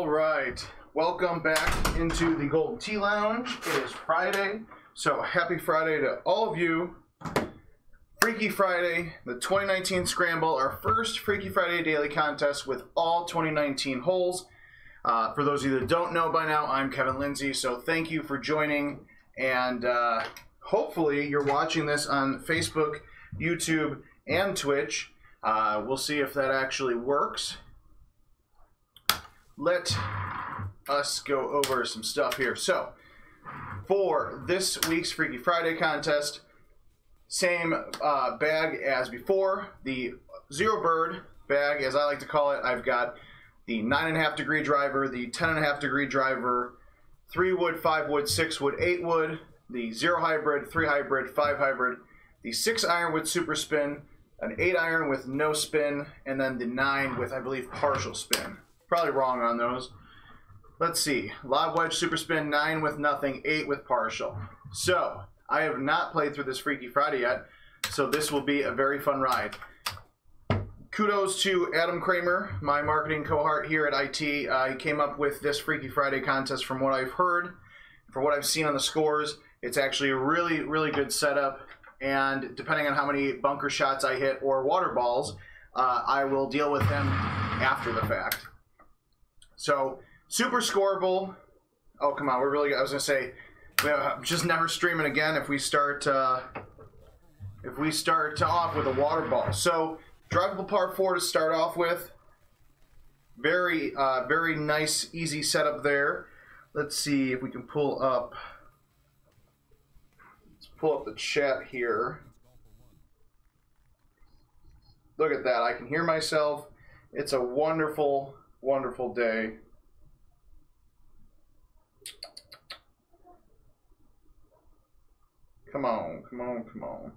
All right, welcome back into the Golden Tea Lounge. It is Friday, so happy Friday to all of you. Freaky Friday, the 2019 Scramble, our first Freaky Friday daily contest with all 2019 holes. For those of you that don't know by now, I'm Kevin Lindsay, so thank you for joining, and hopefully you're watching this on Facebook, YouTube, and Twitch. We'll see if that actually works. Let us go over some stuff here. So, for this week's Freaky Friday contest, same bag as before, the Zero Bird bag, as I like to call it. I've got the 9.5 degree driver, the 10.5 degree driver, 3 wood, 5 wood, 6 wood, 8 wood, the 0 hybrid, 3 hybrid, 5 hybrid, the 6 iron with super spin, an 8 iron with no spin, and then the 9 with, I believe, partial spin. Probably wrong on those. Let's see. Lob wedge, super spin, 9 with nothing, 8 with partial. So, I have not played through this Freaky Friday yet, so this will be a very fun ride. Kudos to Adam Kramer, my marketing cohort here at IT. He came up with this Freaky Friday contest. From what I've heard, from what I've seen on the scores, it's actually a really, really good setup. And depending on how many bunker shots I hit or water balls, I will deal with them after the fact. So, super scoreable. Oh, come on, we're really, I was going to say, just never streaming again if we start off with a water ball. So, drivable par 4 to start off with. Very, very nice, easy setup there. Let's see if we can pull up the chat here. Look at that, I can hear myself. It's a wonderful, wonderful day. Come on, come on, come on.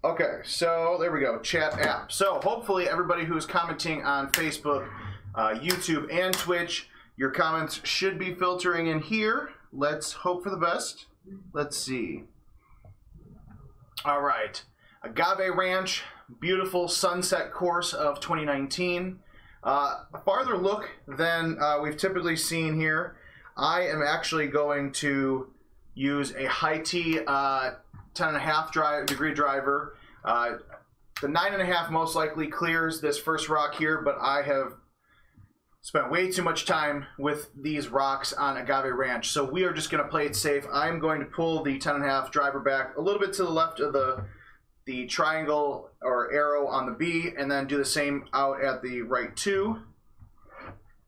Okay, so there we go, chat app. So hopefully everybody who's commenting on Facebook, YouTube, and Twitch, your comments should be filtering in here. Let's hope for the best. Let's see. All right, Agave Ranch, beautiful sunset course of 2019. A farther look than we've typically seen here. I am actually going to use a high T 10.5 degree driver. The 9.5 most likely clears this first rock here, but I have spent way too much time with these rocks on Agave Ranch, so we are just going to play it safe. I'm going to pull the 10.5 driver back a little bit to the left of the triangle or arrow on the B, and then do the same out at the right 2.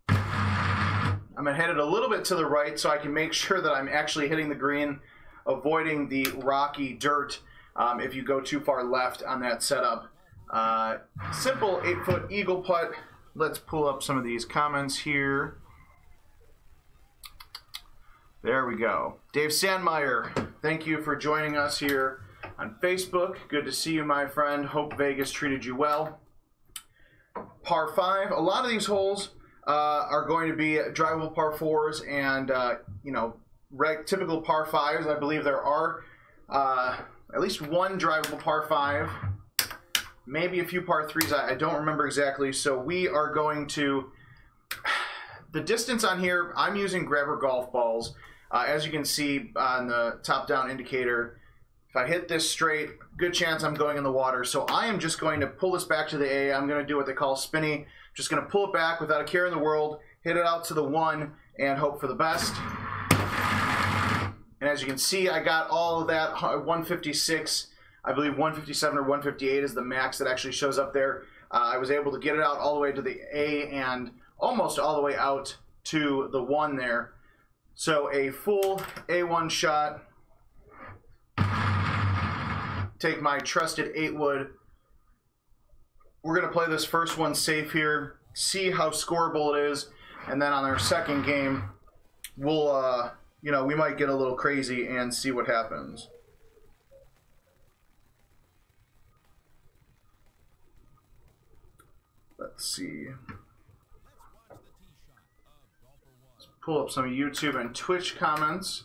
I'm going to hit it a little bit to the right so I can make sure that I'm actually hitting the green, avoiding the rocky dirt if you go too far left on that setup. Simple 8-foot eagle putt. Let's pull up some of these comments here. There we go. Dave Sandmeyer, thank you for joining us here on Facebook. Good to see you, my friend. Hope Vegas treated you well. Par 5. A lot of these holes are going to be drivable par 4s and, you know, typical par 5s. I believe there are at least one drivable par 5. Maybe a few par 3s. I don't remember exactly. So we are going to... The distance on here, I'm using grabber golf balls. As you can see on the top-down indicator, if I hit this straight, good chance I'm going in the water. So I am just going to pull this back to the A. I'm going to do what they call spinny. Just going to pull it back without a care in the world, hit it out to the 1, and hope for the best. And as you can see, I got all of that 156. I believe 157 or 158 is the max that actually shows up there. I was able to get it out all the way to the A and almost all the way out to the 1 there. So a full A1 shot. Take my trusted 8 wood. We're going to play this first one safe here, see how scoreable it is, and then on our second game, we'll, you know, we might get a little crazy and see what happens. Let's see. Let's pull up some YouTube and Twitch comments.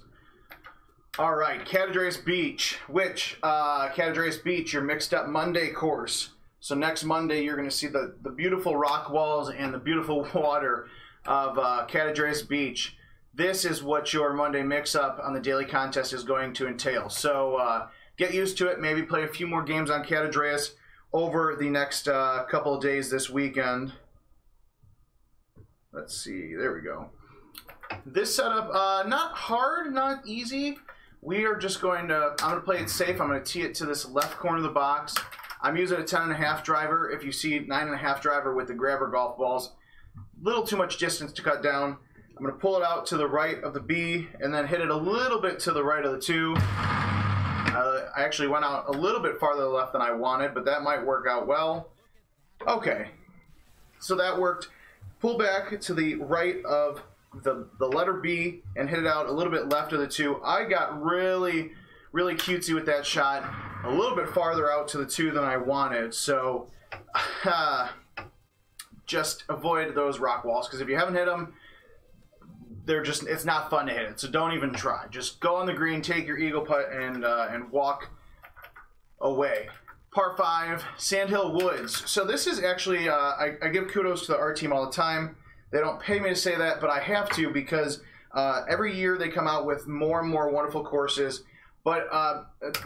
All right, Catadreas Beach, which Catadreas Beach, your mixed up Monday course. So next Monday, you're going to see the beautiful rock walls and the beautiful water of Catadreus Beach, this is what your Monday mix-up on the daily contest is going to entail. So get used to it. Maybe play a few more games on Catadreus over the next couple of days this weekend. Let's see. There we go. This setup, not hard, not easy. We are just going to, I'm going to play it safe. I'm going to tee it to this left corner of the box. I'm using a 10.5 driver. If you see 9.5 driver with the grabber golf balls, little too much distance to cut down. I'm going to pull it out to the right of the B and then hit it a little bit to the right of the 2. I actually went out a little bit farther left than I wanted, but that might work out well. Okay, so that worked. Pull back to the right of the letter B and hit it out a little bit left of the 2. I got really cutesy with that shot, a little bit farther out to the 2 than I wanted, so just avoid those rock walls, because if you haven't hit them, it's not fun to hit it, so don't even try. Just go on the green, take your eagle putt, and walk away. Par 5, Sandhill Woods. So this is actually, I give kudos to the art team all the time. They don't pay me to say that, but I have to, because every year they come out with more and more wonderful courses. But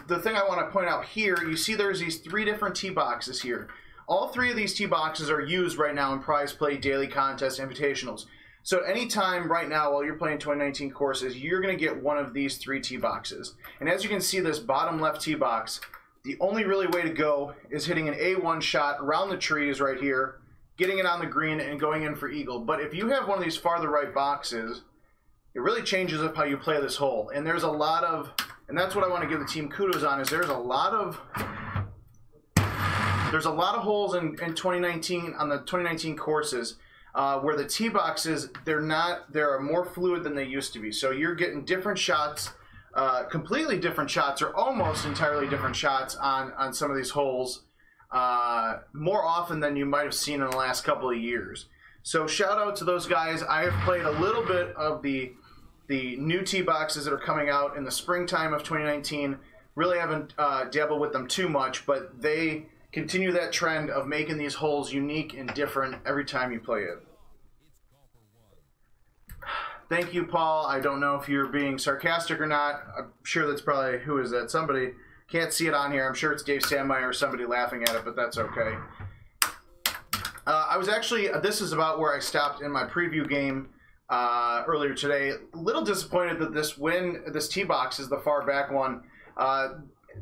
the thing I want to point out here, you see there's these 3 different tee boxes here. All 3 of these tee boxes are used right now in prize play, daily contest, invitationals. So anytime right now while you're playing 2019 courses, you're going to get one of these 3 tee boxes. And as you can see, this bottom left tee box, the only really way to go is hitting an A1 shot around the trees right here, getting it on the green and going in for eagle. But if you have one of these farther right boxes, it really changes up how you play this hole. And there's a lot of, and that's what I want to give the team kudos on, is there's a lot of holes in 2019 on the 2019 courses where the tee boxes, they're more fluid than they used to be. So you're getting different shots, completely different shots, or almost entirely different shots on some of these holes more often than you might have seen in the last couple of years. So shout out to those guys. I have played a little bit of the new tee boxes that are coming out in the springtime of 2019. Really haven't dabbled with them too much, but they continue that trend of making these holes unique and different every time you play it. Thank you, Paul. I don't know if you're being sarcastic or not. I'm sure that's probably, who is that? Somebody. Can't see it on here. I'm sure it's Dave Sandmeyer or somebody laughing at it, but that's okay. I was actually, this is about where I stopped in my preview game earlier today. A little disappointed that this tee box is the far back one.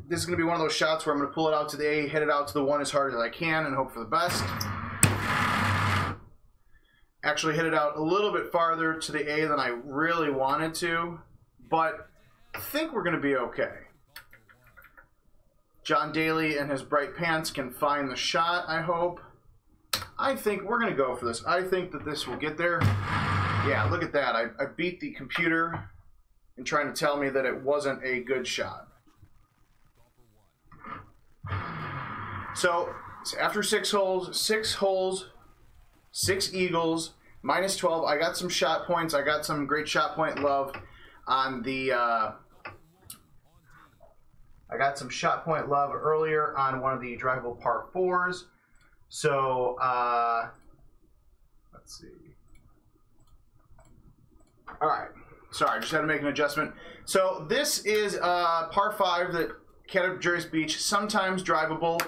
This is going to be one of those shots where I'm going to pull it out to the A, hit it out to the 1 as hard as I can, and hope for the best. Actually hit it out a little bit farther to the A than I really wanted to, but I think we're going to be okay. John Daly and his bright pants can find the shot, I hope. I think we're going to go for this. I think that this will get there. Yeah, look at that. I beat the computer in trying to tell me that it wasn't a good shot. So after 6 holes, 6 eagles, minus 12. I got some shot points. I got some great shot point love on the... I got some shot point love earlier on one of the drivable par 4s. So, let's see. All right. Sorry, just had to make an adjustment. So this is par 5 that Catadreus Beach, sometimes drivable.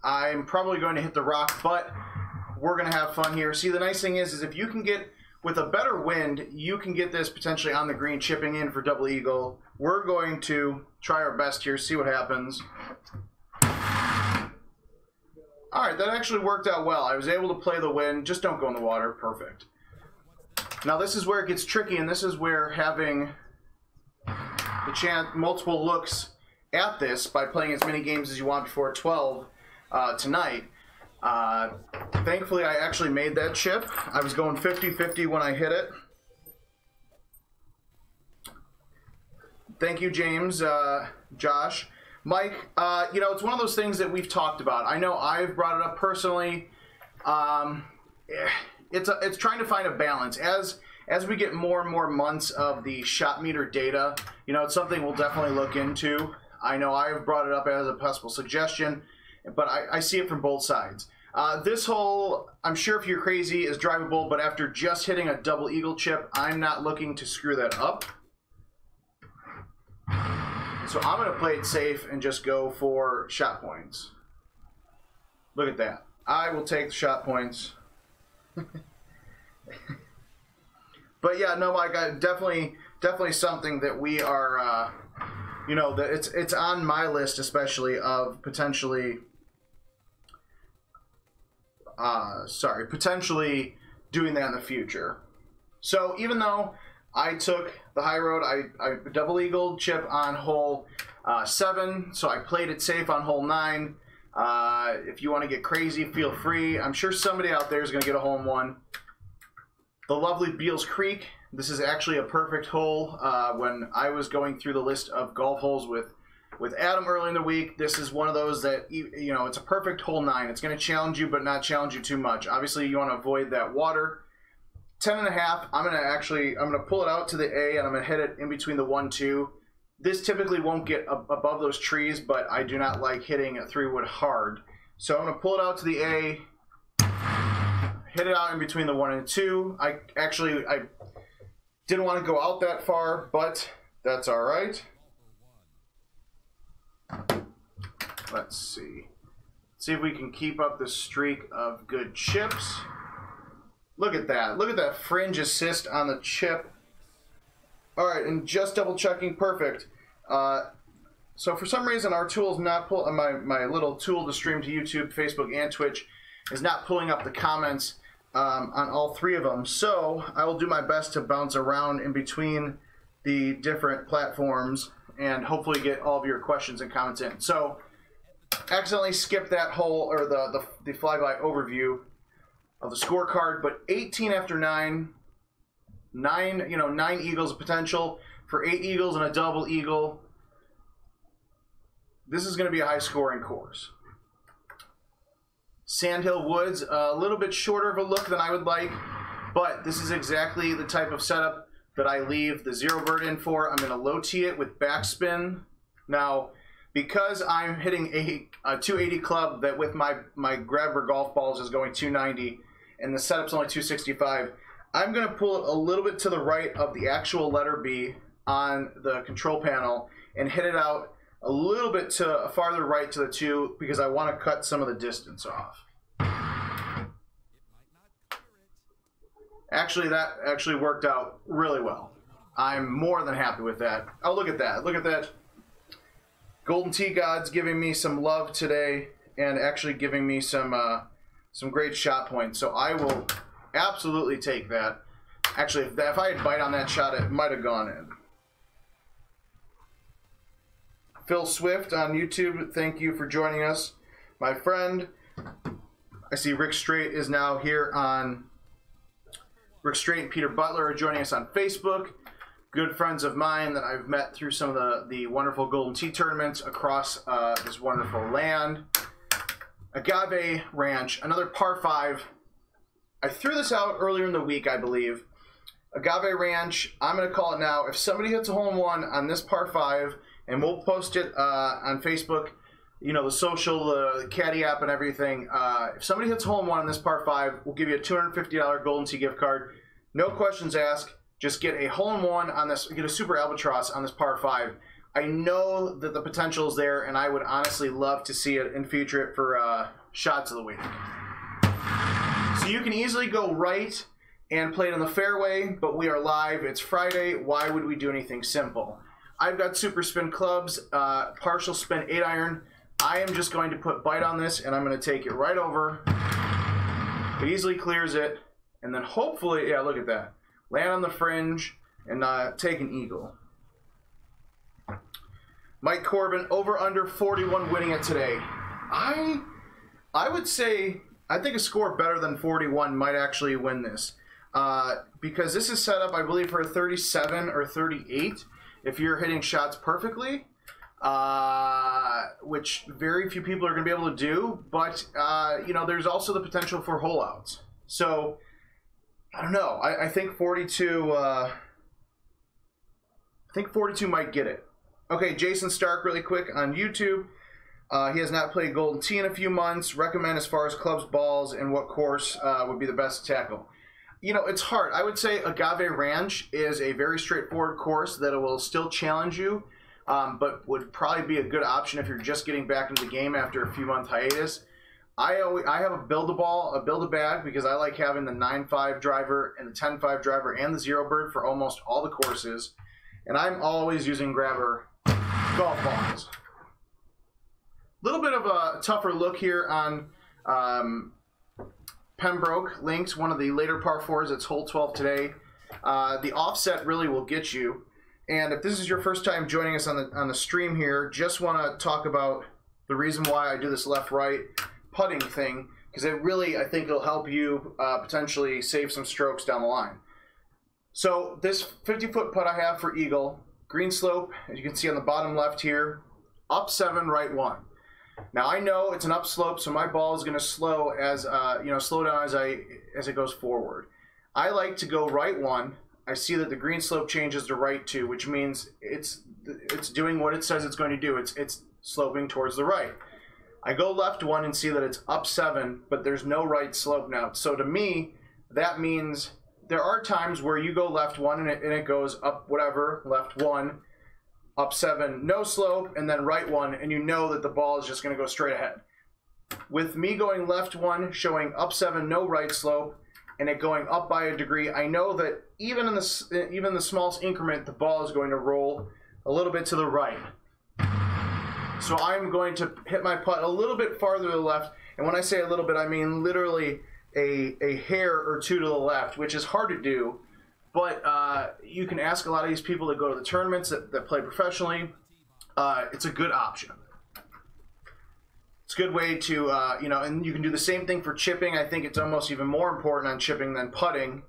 I'm probably going to hit the rock, but we're going to have fun here. See, the nice thing is if you can get, with a better wind, you can get this potentially on the green, chipping in for double eagle. We're going to try our best here, see what happens. All right, that actually worked out well. I was able to play the wind. Just don't go in the water. Perfect. Now this is where it gets tricky, and this is where having the chance, multiple looks at this by playing as many games as you want before 12 tonight. Thankfully, I actually made that chip. I was going 50-50 when I hit it. Thank you, James, Josh. Mike, you know, it's one of those things that we've talked about. I know I've brought it up personally. It's trying to find a balance. As we get more and more months of the shot meter data, you know, it's something we'll definitely look into. I know I have brought it up as a possible suggestion, but I see it from both sides. This hole, I'm sure if you're crazy, is drivable, but after just hitting a double eagle chip, I'm not looking to screw that up. So I'm going to play it safe and just go for shot points. Look at that. I will take the shot points. But yeah, no, Mike, definitely something that we are, you know, that it's on my list, especially of potentially, potentially doing that in the future. So even though I took the high road, I double eagled chip on hole 7, so I played it safe on hole 9. If you want to get crazy, feel free. I'm sure somebody out there is going to get a hole in one. The lovely Beals Creek. This is actually a perfect hole. When I was going through the list of golf holes with Adam early in the week, this is one of those that, you know, it's a perfect hole 9. It's going to challenge you, but not challenge you too much. Obviously, you want to avoid that water. 10.5. I'm gonna pull it out to the A, and I'm gonna hit it in between the 1-2. This typically won't get above those trees, but I do not like hitting a 3-wood hard. So I'm gonna pull it out to the A, hit it out in between the 1 and 2. I didn't want to go out that far, but that's all right. Let's see. See if we can keep up the streak of good chips. Look at that. Look at that fringe assist on the chip. All right, and just double checking, perfect. So for some reason, our tool is not pulling, my little tool to stream to YouTube, Facebook, and Twitch is not pulling up the comments on all 3 of them. So I will do my best to bounce around in between the different platforms and hopefully get all of your questions and comments in. So accidentally skipped that hole, or the flyby overview of the scorecard, but 18 after 9, 9 eagles of potential for 8 eagles and a double eagle. This is going to be a high scoring course. Sandhill Woods, a little bit shorter of a look than I would like, but this is exactly the type of setup that I leave the 0 bird in for. I'm going to low tee it with backspin. Now, because I'm hitting a 280 club that with my grabber golf balls is going 290, and the setup's only 265, I'm going to pull it a little bit to the right of the actual letter B on the control panel and hit it out a little bit to a farther right to the 2 because I want to cut some of the distance off. Actually, that actually worked out really well. I'm more than happy with that. Oh, look at that. Look at that. Golden Tee Gods giving me some love today and actually giving me some great shot points. So I will absolutely take that. Actually, if I had bite on that shot, it might have gone in. Phil Swift on YouTube, thank you for joining us, my friend. I see Rick Straight is now here on... Rick Straight and Peter Butler are joining us on Facebook. Good friends of mine that I've met through some of the wonderful Golden Tee tournaments across this wonderful land. Agave Ranch, another par 5. I threw this out earlier in the week, I believe. Agave Ranch, I'm going to call it now. If somebody hits a hole-in-one on this par 5, and we'll post it on Facebook, you know, the social, the Caddy app and everything. If somebody hits a hole-in-one on this par 5, we'll give you a $250 Golden Tee gift card. No questions asked. Just get a hole-in-one on this, get a Super Albatross on this par 5. I know that the potential is there, and I would honestly love to see it and feature it for shots of the week. So you can easily go right and play it in the fairway, but we are live. It's Friday. Why would we do anything simple? I've got super spin clubs, partial spin 8-iron. I am just going to put bite on this, and I'm going to take it right over. It easily clears it, and then hopefully, yeah, look at that. Land on the fringe and take an eagle. Mike Corbin, over under 41 winning it today. I would say, I think a score better than 41 might actually win this. Because this is set up, I believe, for a 37 or 38 if you're hitting shots perfectly, which very few people are going to be able to do. But, you know, there's also the potential for hole outs. So, I don't know. I think 42, I think 42 might get it. Okay, Jason Stark really quick on YouTube. He has not played Golden Tee in a few months. Recommend as far as clubs, balls, and what course would be the best to tackle. You know, it's hard. I would say Agave Ranch is a very straightforward course that will still challenge you, but would probably be a good option if you're just getting back into the game after a few month hiatus. I have a build-a-ball, a build-a-bag, because I like having the 9.5 driver and the 10.5 driver and the Zero Bird for almost all the courses. And I'm always using grabber golf balls. Little bit of a tougher look here on Pembroke Links, one of the later par 4s. It's hole 12 today. The offset really will get you. And if this is your first time joining us on the stream here, just want to talk about the reason why I do this left-right putting thing, because it really, I think, it'll help you potentially save some strokes down the line. So this 50-foot putt I have for eagle, green slope, as you can see on the bottom left here, up 7, right 1. Now I know it's an upslope, so my ball is going to slow as slow down as it goes forward. I like to go right 1. I see that the green slope changes to right 2, which means it's doing what it says it's going to do. It's sloping towards the right. I go left 1 and see that it's up 7, but there's no right slope now. So to me, that means there are times where you go left 1 and it goes up whatever, left 1. Up 7, no slope, and then right 1, and you know that the ball is just going to go straight ahead. With me going left 1, showing up 7, no right slope, and it going up by a degree, I know that even in the smallest increment, the ball is going to roll a little bit to the right. So I'm going to hit my putt a little bit farther to the left, and when I say a little bit, I mean literally a hair or two to the left, which is hard to do. But you can ask a lot of these people that go to the tournaments that play professionally. It's a good option. It's a good way to, and you can do the same thing for chipping. I think it's almost even more important on chipping than putting.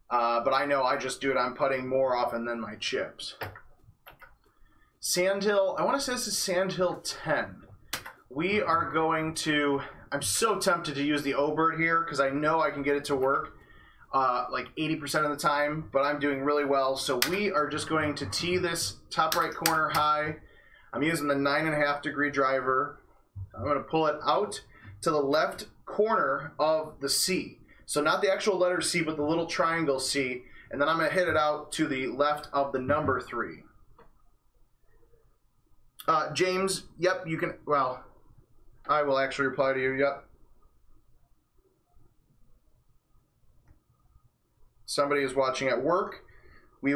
But I know I just do it on putting more often than my chips. Sandhill, I want to say this is Sandhill 10. We are going to, I'm so tempted to use the O-Bird here because I know I can get it to work. Like 80% of the time, but I'm doing really well. So we are just going to tee this top right corner high. I'm using the 9.5 degree driver. I'm going to pull it out to the left corner of the C. So not the actual letter C, but the little triangle C. And then I'm going to hit it out to the left of the number 3. James, yep, you can, well, I will actually reply to you, yep. Somebody is watching at work. We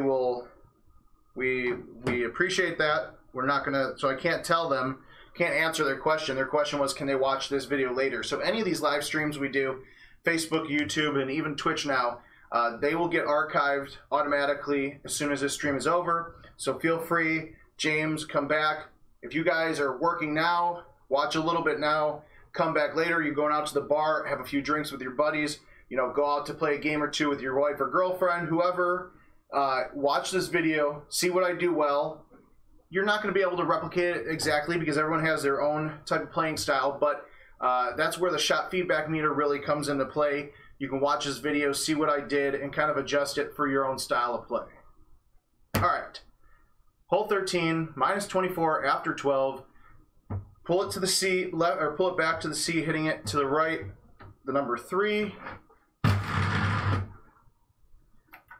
appreciate that. We're not gonna, so I can't tell them, can't answer their question. Their question was, can they watch this video later? So any of these live streams we do, Facebook, YouTube, and even Twitch now, they will get archived automatically as soon as this stream is over. So feel free, James, come back. If you guys are working now, watch a little bit now, come back later. You're going out to the bar, have a few drinks with your buddies. You know, go out to play a game or two with your wife or girlfriend, whoever. Watch this video, see what I do well. You're not going to be able to replicate it exactly because everyone has their own type of playing style, but that's where the shot feedback meter really comes into play. You can watch this video, see what I did, and kind of adjust it for your own style of play. All right. Hole 13, minus 24 after 12. Pull it to the C, or pull it back to the C, hitting it to the right, the number 3. I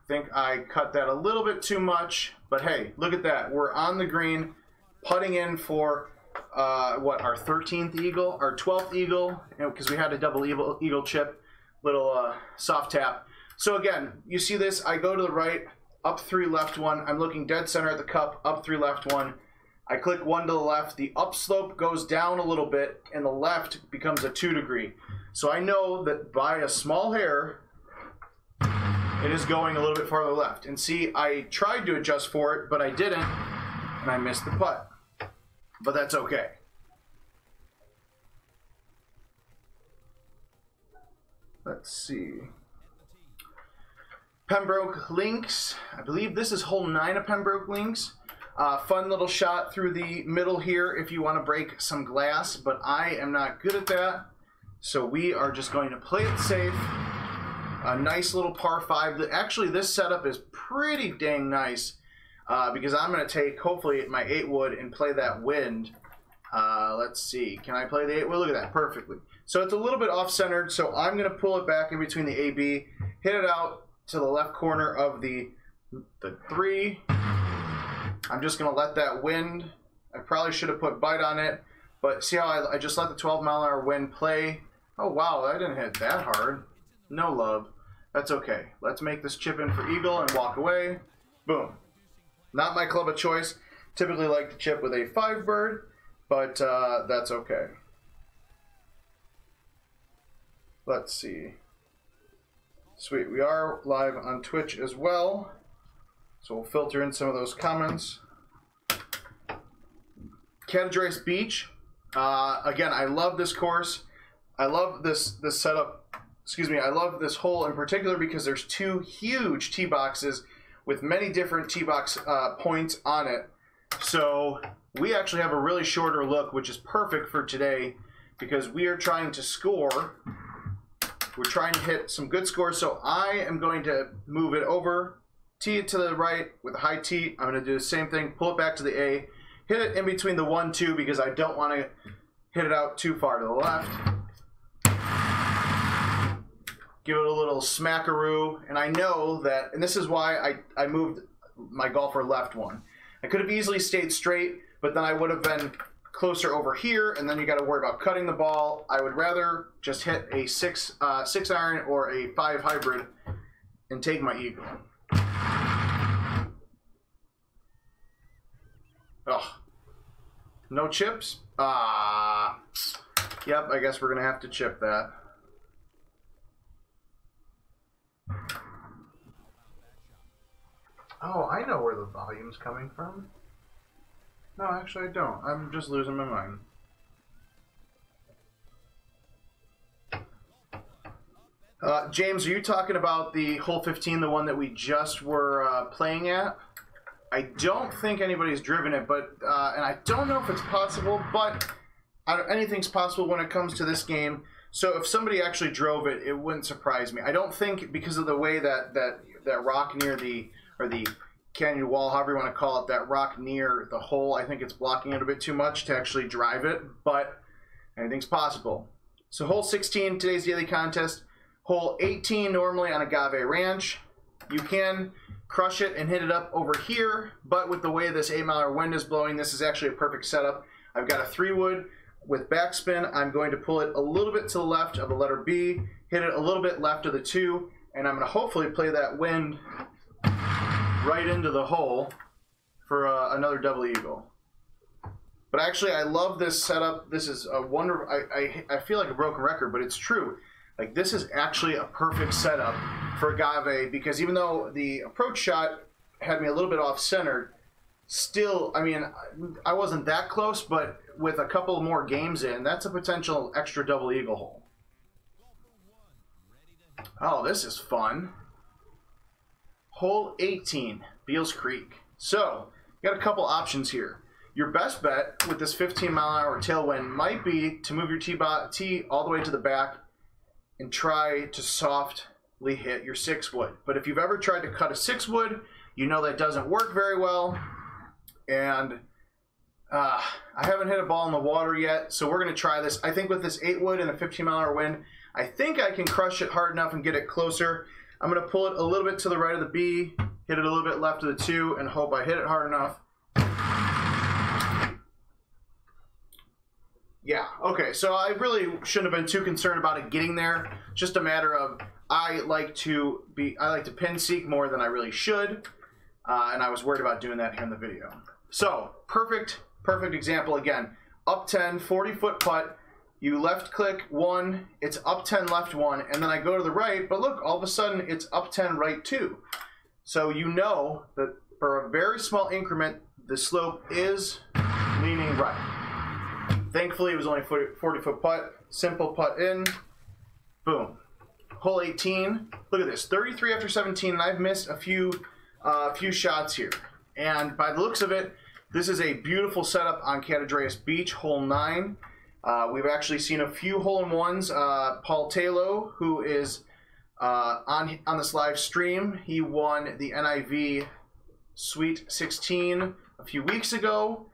think I cut that a little bit too much, but hey, look at that. We're on the green, putting in for our 13th eagle, our 12th eagle, because we had a double eagle chip, little soft tap. So again, you see this, I go to the right, up 3, left 1. I'm looking dead center at the cup, up 3, left 1. I click 1 to the left. The upslope goes down a little bit, and the left becomes a 2 degree. So I know that by a small hair, it is going a little bit farther left. And see, I tried to adjust for it, but I didn't, and I missed the putt. But that's okay. Let's see. Pembroke Links. I believe this is hole 9 of Pembroke Links. Fun little shot through the middle here if you want to break some glass, but I am not good at that. So we are just going to play it safe. A nice little par 5. Actually, this setup is pretty dang nice because I'm going to take, hopefully, my 8 wood and play that wind. Let's see. Can I play the 8? Well, look at that. Perfectly. So it's a little bit off-centered, so I'm going to pull it back in between the AB, hit it out to the left corner of the 3. I'm just going to let that wind. I probably should have put bite on it, but see how I just let the 12-mile-an-hour wind play? Oh, wow, I didn't hit that hard. No love. That's okay. Let's make this chip in for eagle and walk away. Boom. Not my club of choice. Typically like to chip with a 5 bird, but that's okay. Let's see. Sweet. We are live on Twitch as well, so we'll filter in some of those comments. Catadreus Beach. Again, I love this course. I love this setup. Excuse me. I love this hole in particular because there's 2 huge tee boxes with many different tee box points on it. So we actually have a really shorter look, which is perfect for today because we are trying to score. We're trying to hit some good scores. So I am going to move it over, tee it to the right with a high tee. I'm going to do the same thing, pull it back to the A, hit it in between the 1, 2 because I don't want to hit it out too far to the left. Give it a little smackaroo, and I know that, and this is why I moved my golfer left one. I could have easily stayed straight, but then I would have been closer over here, and then you got to worry about cutting the ball. I would rather just hit a 6 iron or a 5 hybrid and take my eagle. Oh, no chips? Yep, I guess we're going to have to chip that. Oh, I know where the volume's coming from. No, actually I don't. I'm just losing my mind. James, are you talking about the hole 15, the one that we just were playing at? I don't think anybody's driven it, but and I don't know if it's possible, but anything's possible when it comes to this game. So if somebody actually drove it, it wouldn't surprise me. I don't think because of the way that rock near the canyon wall, however you want to call it, that rock near the hole, I think it's blocking it a bit too much to actually drive it, but anything's possible. So hole 16, today's daily contest. Hole 18, normally on Agave Ranch. You can crush it and hit it up over here, but with the way this 8-mile wind is blowing, this is actually a perfect setup. I've got a 3-wood with backspin. I'm going to pull it a little bit to the left of the letter B, hit it a little bit left of the 2, and I'm going to hopefully play that wind right into the hole for another double eagle. But actually, I love this setup. This is a wonderful. I feel like a broken record, but it's true. Like, this is actually a perfect setup for Agave because even though the approach shot had me a little bit off-centered, still, I mean, I wasn't that close, but with a couple more games in, that's a potential extra double eagle hole. Oh, this is fun. Hole 18, Beals Creek. So, you got a couple options here. Your best bet with this 15-mile-an-hour tailwind might be to move your tee all the way to the back and try to softly hit your 6-wood. But if you've ever tried to cut a 6-wood, you know that doesn't work very well. And I haven't hit a ball in the water yet, so we're going to try this. I think with this 8-wood and a 15-mile-an-hour wind, I think I can crush it hard enough and get it closer. I'm going to pull it a little bit to the right of the B, hit it a little bit left of the 2, and hope I hit it hard enough. Yeah, okay, so I really shouldn't have been too concerned about it getting there. It's just a matter of I like to pin seek more than I really should, and I was worried about doing that here in the video. So, perfect example again. Up 10, 40-foot putt. You left click 1, it's up 10 left 1, and then I go to the right, but look, all of a sudden it's up 10 right 2. So you know that for a very small increment, the slope is leaning right. Thankfully, it was only 40-foot putt, simple putt in, boom. Hole 18, look at this, 33 after 17, and I've missed a few shots here. And by the looks of it, this is a beautiful setup on Catadreus Beach, hole 9. We've actually seen a few hole-in-ones. Paul Taylor, who is on this live stream, he won the NIV Sweet 16 a few weeks ago.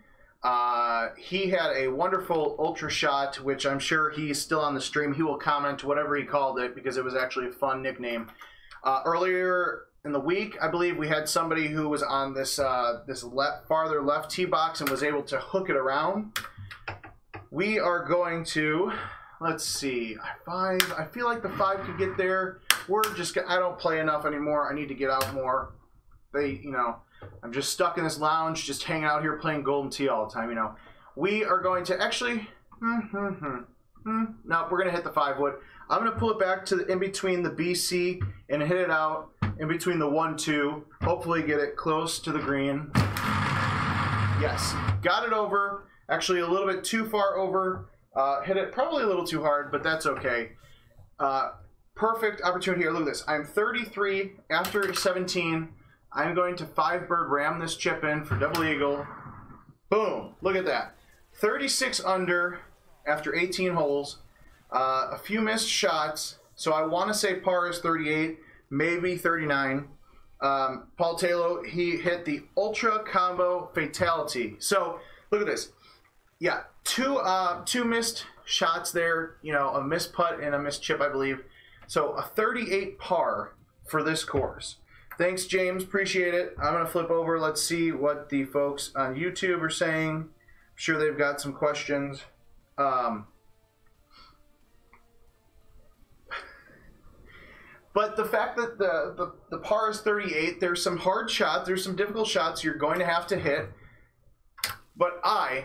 He had a wonderful ultra shot, which I'm sure he's still on the stream. He will comment whatever he called it because it was actually a fun nickname. Earlier in the week, I believe we had somebody who was on this farther left tee box and was able to hook it around. We are going to, let's see, 5. I feel like the 5 could get there. I don't play enough anymore. I need to get out more. I'm just stuck in this lounge, just hanging out here playing Golden Tee all the time, We are going to actually, no, we're going to hit the 5-wood. I'm going to pull it back to in between the BC and hit it out in between the 1-2. Hopefully get it close to the green. Yes, got it over. Actually a little bit too far over. Hit it probably a little too hard, but that's okay. Perfect opportunity here. Look at this. I'm 33 after 17. I'm going to 5-bird ram this chip in for double eagle. Boom. Look at that. 36 under after 18 holes. A few missed shots. So I want to say par is 38, maybe 39. Paul Taylor, he hit the ultra combo fatality. So look at this. Yeah, two missed shots there. A missed putt and a missed chip, I believe. So a 38 par for this course. Thanks, James. Appreciate it. I'm going to flip over. Let's see what the folks on YouTube are saying. I'm sure they've got some questions. But the fact that the par is 38, there's some hard shots, there's some difficult shots you're going to have to hit. But I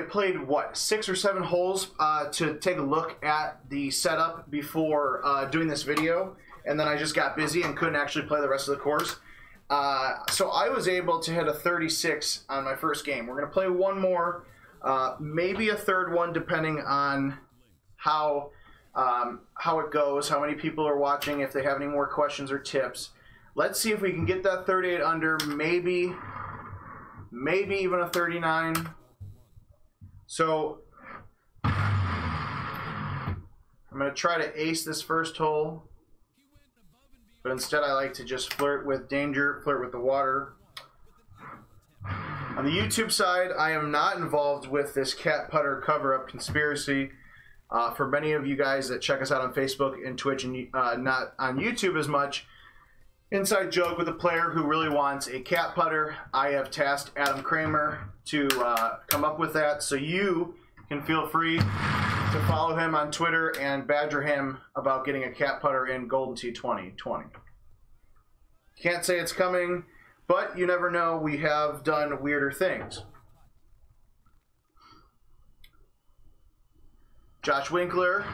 played, 6 or 7 holes to take a look at the setup before doing this video. And then I just got busy and couldn't actually play the rest of the course. So I was able to hit a 36 on my first game. We're going to play one more, maybe a third one, depending on how it goes, how many people are watching, if they have any more questions or tips. Let's see if we can get that 38 under, maybe even a 39. So I'm going to try to ace this first hole. But instead I like to just flirt with danger, flirt with the water. On the YouTube side, I am not involved with this cat putter cover-up conspiracy. For many of you guys that check us out on Facebook and Twitch and not on YouTube as much, inside joke with a player who really wants a cat putter. I have tasked Adam Kramer to come up with that, so you can feel free to follow him on Twitter and badger him about getting a cat putter in Golden Tee 2020. Can't say it's coming, but you never know. We have done weirder things. Josh Winkler,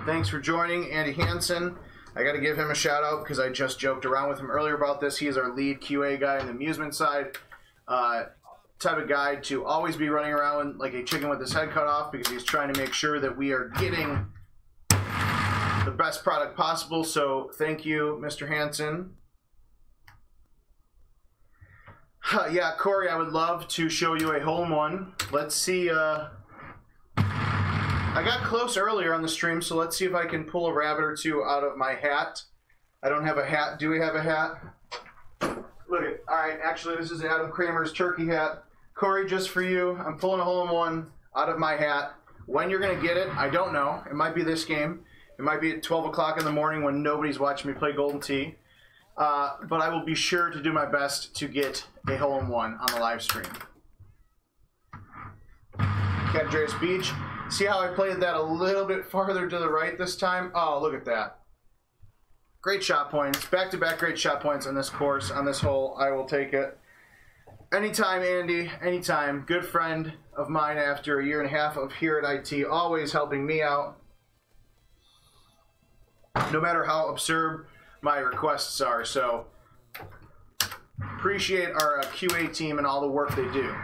thanks for joining. Andy Hansen, I got to give him a shout out because I just joked around with him earlier about this. He is our lead QA guy on the amusement side. Type of guy to always be running around like a chicken with his head cut off because he's trying to make sure that we are getting the best product possible. So thank you, Mr. Hansen. Yeah, Corey, I would love to show you a hole-in-one. Let's see. I got close earlier on the stream, so let's see if I can pull a rabbit or two out of my hat. I don't have a hat. Do we have a hat? Look at. All right, actually, this is Adam Kramer's turkey hat. Corey, just for you, I'm pulling a hole-in-one out of my hat. When you're going to get it, I don't know. It might be this game. It might be at 12 o'clock in the morning when nobody's watching me play Golden Tee. But I will be sure to do my best to get a hole-in-one on the live stream. Cat Andreas Beach. See how I played that a little bit farther to the right this time? Oh, look at that. Great shot points. Back-to-back great shot points on this course, on this hole. I will take it. Anytime, Andy. Anytime. Good friend of mine after a year and a half of here at IT, always helping me out. No matter how absurd my requests are. So, appreciate our QA team and all the work they do.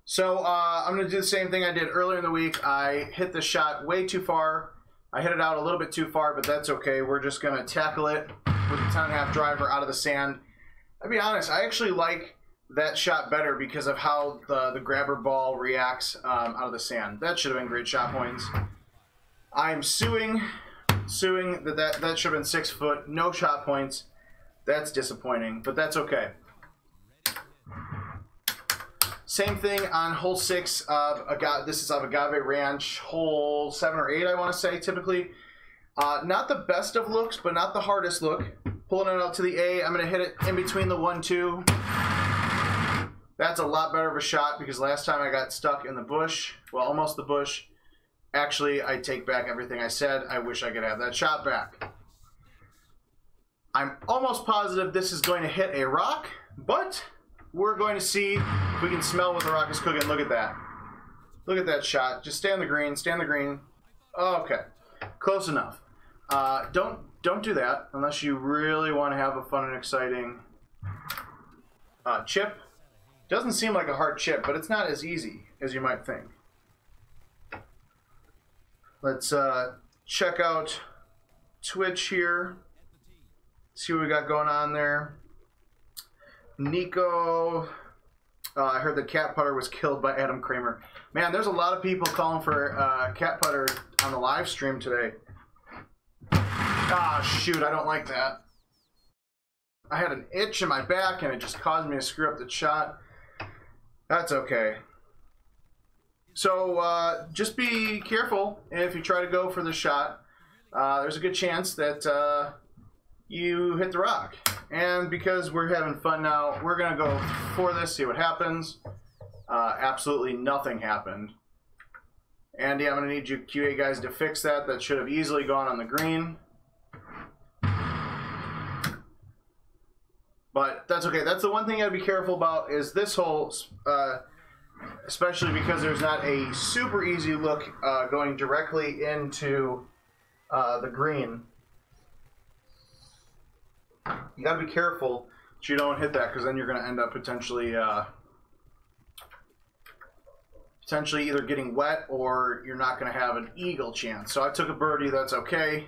So, I'm going to do the same thing I did earlier in the week. I hit the shot way too far. I hit it out a little bit too far, but that's okay. We're just going to tackle it with a 10.5 driver out of the sand. I'll be honest, I actually like that shot better because of how the grabber ball reacts out of the sand. That should have been great shot points. I'm suing that should have been 6 foot, no shot points. That's disappointing, but that's okay. Same thing on hole 6 of this is of Agave Ranch, hole 7 or 8, I want to say, typically. Not the best of looks, but not the hardest look. Pulling it out to the A, I'm going to hit it in between the 1-2. That's a lot better of a shot because last time I got stuck in the bush, well, almost the bush. Actually, I take back everything I said. I wish I could have that shot back. I'm almost positive this is going to hit a rock, but we're going to see if we can smell what the rock is cooking. Look at that. Look at that shot. Just stay on the green. Stay on the green. Okay. Close enough. Don't do that unless you really want to have a fun and exciting chip. Doesn't seem like a hard chip, but it's not as easy as you might think. Let's check out Twitch here. See what we got going on there. Nico, I heard the cat putter was killed by Adam Kramer. Man, there's a lot of people calling for cat putter on the live stream today. Ah, shoot, I don't like that. I had an itch in my back and it just caused me to screw up the shot. That's okay. So just be careful if you try to go for the shot. There's a good chance that you hit the rock. And because we're having fun now, we're going to go for this, see what happens. Absolutely nothing happened. Andy, I'm going to need you QA guys to fix that. That should have easily gone on the green. But that's okay. That's the one thing you got to be careful about is this hole, especially because there's not a super easy look going directly into the green. You got to be careful that you don't hit that because then you're going to end up potentially either getting wet or you're not going to have an eagle chance. So I took a birdie. That's okay.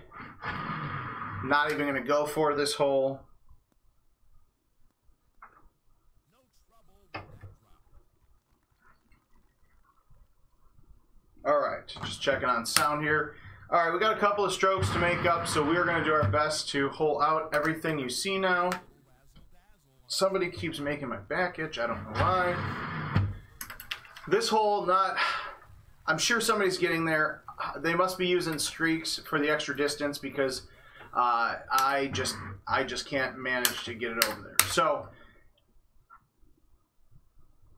Not even going to go for this hole. All right, just checking on sound here. All right, we got a couple of strokes to make up, so we're going to do our best to hole out everything you see now. Somebody keeps making my back itch. I don't know why. This hole, I'm sure somebody's getting there. They must be using streaks for the extra distance because I just can't manage to get it over there. So,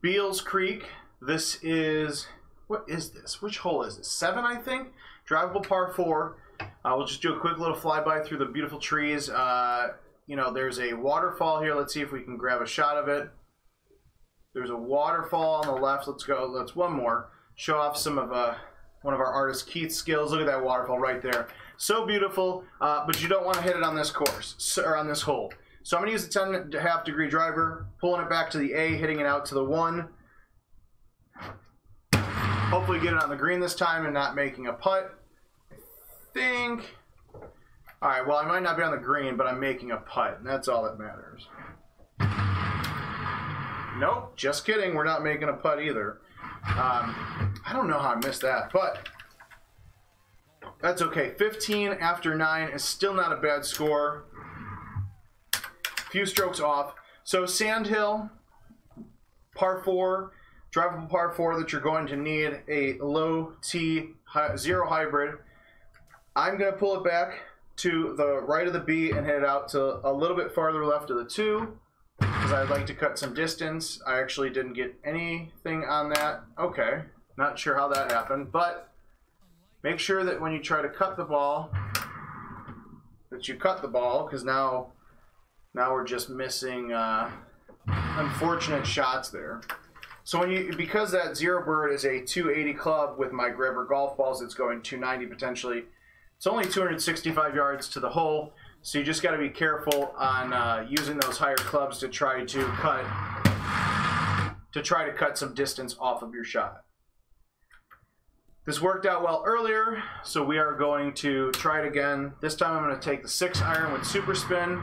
Beals Creek, this is... What is this? Which hole is this? 7, I think? Drivable par 4. We'll just do a quick little flyby through the beautiful trees. You know, there's a waterfall here. Let's see if we can grab a shot of it. There's a waterfall on the left. Let's go. Let's one more. Show off some of one of our artist Keith's skills. Look at that waterfall right there. So beautiful, but you don't want to hit it on this course, or on this hole. So I'm going to use the 10.5 degree driver, pulling it back to the A, hitting it out to the 1. Hopefully get it on the green this time and not making a putt. I think. All right, well, I might not be on the green, but I'm making a putt, and that's all that matters. Nope, just kidding. We're not making a putt either. I don't know how I missed that, but that's okay. 15 after 9 is still not a bad score. Few strokes off. So Sandhill, par 4. Drivable par 4 that you're going to need a low T 0 hybrid. I'm going to pull it back to the right of the B and hit it out to a little bit farther left of the 2 because I'd like to cut some distance. I actually didn't get anything on that. Okay, not sure how that happened, but make sure that when you try to cut the ball, that you cut the ball because now we're just missing unfortunate shots there. So because that zero bird is a 280 club with my grabber golf balls, it's going 290 potentially. It's only 265 yards to the hole, so you just got to be careful on using those higher clubs to try to cut some distance off of your shot. This worked out well earlier, so we are going to try it again. This time I'm going to take the 6 iron with super spin.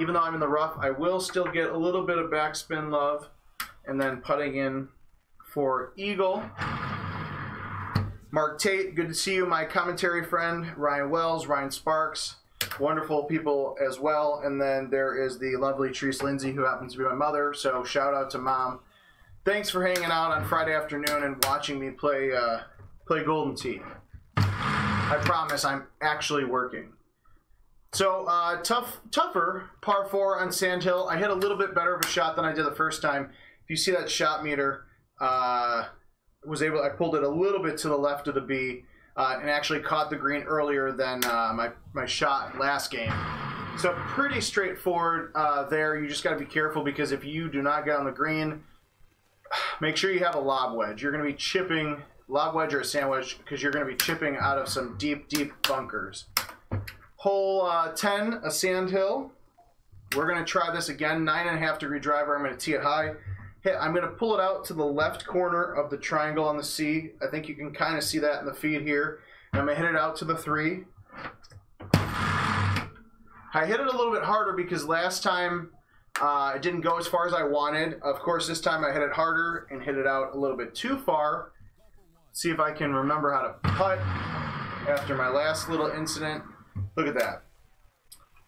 Even though I'm in the rough, I will still get a little bit of backspin love. And then putting in for eagle. Mark Tate, good to see you. My commentary friend, Ryan Wells, Ryan Sparks, wonderful people as well. And then there is the lovely Kevin Lindsay, who happens to be my mother. So shout out to Mom. thanks for hanging out on Friday afternoon and watching me play Golden Tee. I promise I'm actually working. So, tougher par 4 on Sandhill. I hit a little bit better of a shot than I did the first time. If you see that shot meter, I pulled it a little bit to the left of the B and actually caught the green earlier than my shot last game. So pretty straightforward there. You just got to be careful because if you do not get on the green, make sure you have a lob wedge. You're going to be chipping, lob wedge or a sand wedge, because you're going to be chipping out of some deep, deep bunkers. Hole 10, a Sandhill. We're going to try this again, 9.5 degree driver. I'm going to tee it high. I'm going to pull it out to the left corner of the triangle on the C. I think you can kind of see that in the feed here. And I'm going to hit it out to the 3. I hit it a little bit harder because last time it didn't go as far as I wanted. Of course, this time I hit it harder and hit it out a little bit too far. See if I can remember how to putt after my last little incident. Look at that.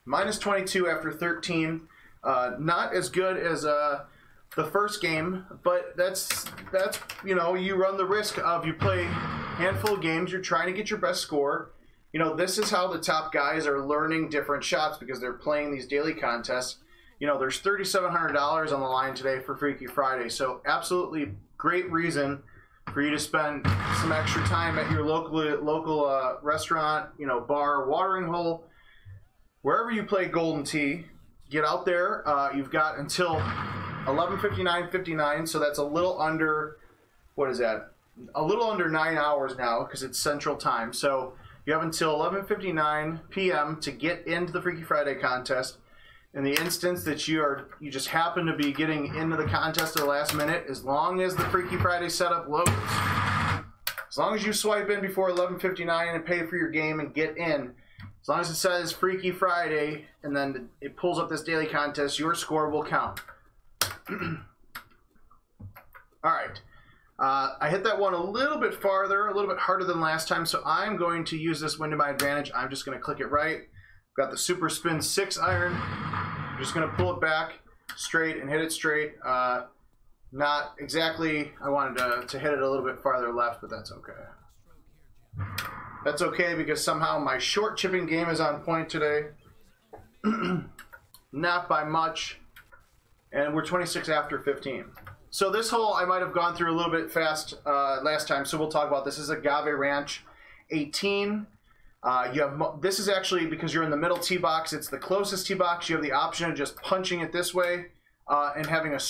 Minus 22 after 13. Not as good as the first game, but that's you know, you run the risk of, you play a handful of games, you're trying to get your best score. You know, this is how the top guys are learning different shots because they're playing these daily contests. You know, there's $3,700 on the line today for Freaky Friday, so absolutely great reason for you to spend some extra time at your local restaurant, you know, bar, watering hole, wherever you play Golden Tee. Get out there. You've got until 11:59:59, so that's a little under, what is that? A little under 9 hours now because it's Central Time. So you have until 11:59 p.m. to get into the Freaky Friday contest. In the instance that you just happen to be getting into the contest at the last minute, as long as the Freaky Friday setup loads, as long as you swipe in before 11:59 and pay for your game and get in, as long as it says Freaky Friday and then it pulls up this daily contest, your score will count. All right. I hit that one a little bit farther, a little bit harder than last time, so I'm going to use this wind to my advantage. I'm just going to click it right. Got the Super Spin 6 iron. I'm just going to pull it back straight and hit it straight. Not exactly, I wanted to hit it a little bit farther left, but that's okay. That's okay because somehow my short chipping game is on point today. Not by much. And we're 26 after 15. So this hole I might have gone through a little bit fast last time, so we'll talk about this. This is Agave Ranch 18. This is actually, because you're in the middle tee box, it's the closest tee box. You have the option of just punching it this way and having a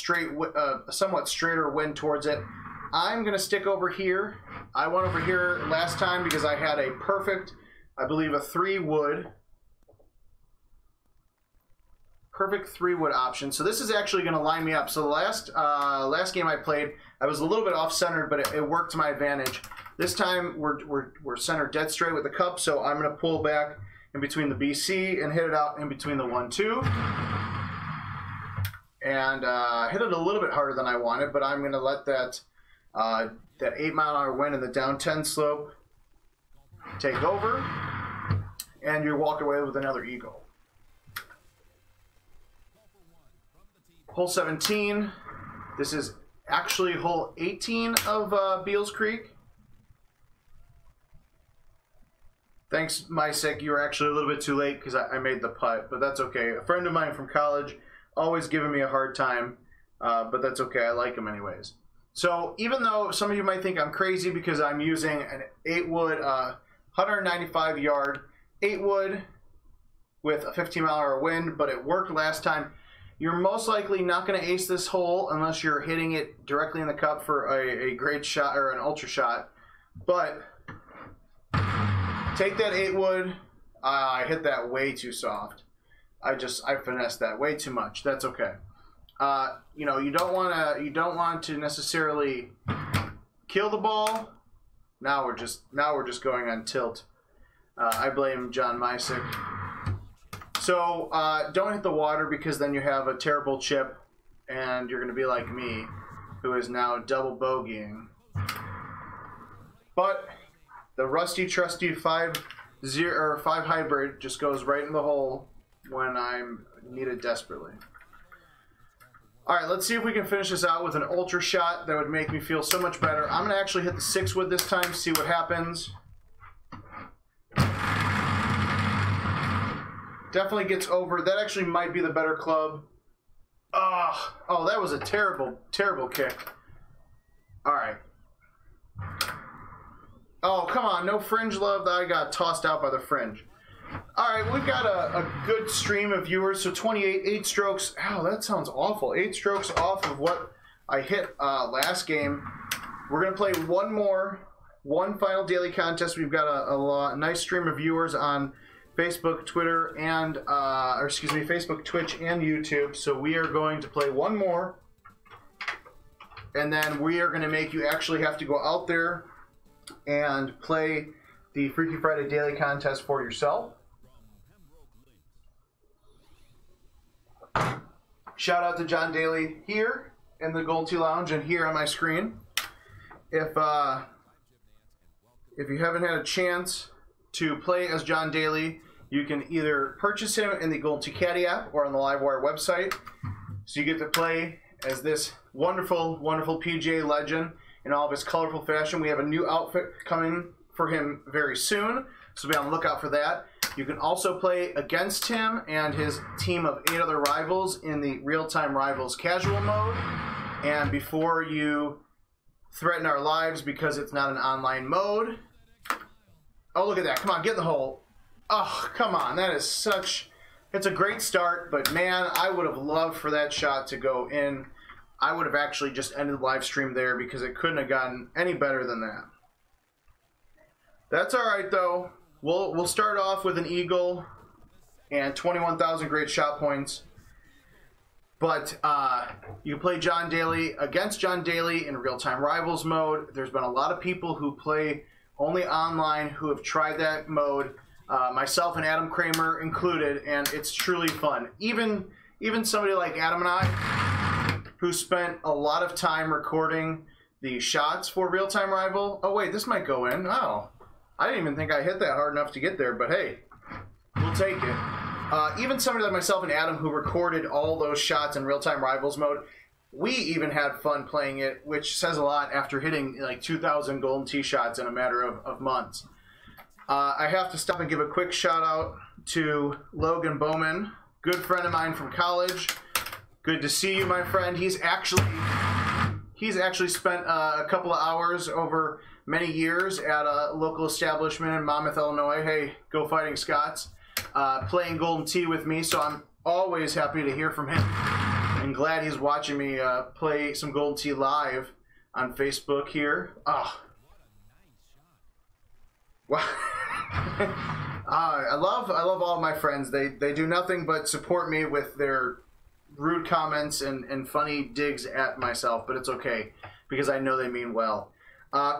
somewhat straighter wind towards it. I'm going to stick over here. I went over here last time because I had a perfect, I believe, a 3-wood. Perfect 3-wood option. So this is actually going to line me up. So the last game I played, I was a little bit off-centered, but it worked to my advantage. This time we're centered dead straight with the cup, so I'm going to pull back in between the BC and hit it out in between the 1-2. And hit it a little bit harder than I wanted, but I'm going to let that 8-mile-an-hour wind and the down 10 slope take over, and you walk away with another eagle. Hole 17. This is actually hole 18 of Beals Creek. Thanks, Mysek. You were actually a little bit too late because I made the putt, but that's okay. A friend of mine from college, always giving me a hard time, but that's okay. I like him anyways. So even though some of you might think I'm crazy because I'm using an 8-wood, 195-yard 8-wood with a 15-mile-an-hour wind, but it worked last time, you're most likely not going to ace this hole unless you're hitting it directly in the cup for a great shot or an ultra shot. But take that 8-wood. I hit that way too soft. I finessed that way too much. That's okay. You know, you don't want to necessarily kill the ball. Now we're just going on tilt. I blame John Mysek. So don't hit the water because then you have a terrible chip and you're going to be like me, who is now double bogeying. But the rusty trusty 5 hybrid just goes right in the hole when I'm needed desperately. All right, let's see if we can finish this out with an ultra shot. That would make me feel so much better. I'm going to actually hit the 6 wood this time, see what happens. Definitely gets over. That actually might be the better club. Oh, that was a terrible, terrible kick. All right. Oh, come on. No fringe love. I got tossed out by the fringe. All right, we've got a good stream of viewers. So 28, 8 strokes. Ow, that sounds awful. 8 strokes off of what I hit last game. We're going to play one final daily contest. We've got a nice stream of viewers on Facebook, Twitter, and, Facebook, Twitch, and YouTube. So we are going to play one more. And then we are going to make you actually have to go out there and play the Freaky Friday Daily Contest for yourself. Shout out to John Daly here in the Golden Tee Lounge and here on my screen. If you haven't had a chance to play as John Daly, you can either purchase him in the Golden Tee Caddy app or on the Livewire website. So you get to play as this wonderful, wonderful PGA legend in all of his colorful fashion. We have a new outfit coming for him very soon, so be on the lookout for that. You can also play against him and his team of 8 other rivals in the real-time rivals casual mode. And before you threaten our lives because it's not an online mode. Oh, look at that. Come on, get in the hole. Oh, come on. That is such... It's a great start, but man, I would have loved for that shot to go in. I would have actually just ended the live stream there because it couldn't have gotten any better than that. That's all right, though. We'll start off with an eagle and 21,000 great shot points. But you play John Daly against John Daly in real-time rivals mode. There's been a lot of people who play only online who have tried that mode, myself and Adam Kramer included, and it's truly fun. Even somebody like Adam and I, who spent a lot of time recording the shots for real-time rival. Oh wait, this might go in. Oh, I didn't even think I hit that hard enough to get there, but hey, we'll take it. Even somebody like myself and Adam who recorded all those shots in real-time rivals mode, we even had fun playing it, which says a lot after hitting like 2,000 golden tee shots in a matter of months. I have to stop and give a quick shout out to Logan Bowman, good friend of mine from college. Good to see you, my friend. He's actually spent a couple of hours over many years at a local establishment in Monmouth, Illinois. Hey, go Fighting Scots. Playing Golden Tee with me, so I'm always happy to hear from him. And glad he's watching me play some Golden Tee live on Facebook here. Oh. Wow. I love all of my friends. They do nothing but support me with their rude comments and funny digs at myself, but it's okay because I know they mean well.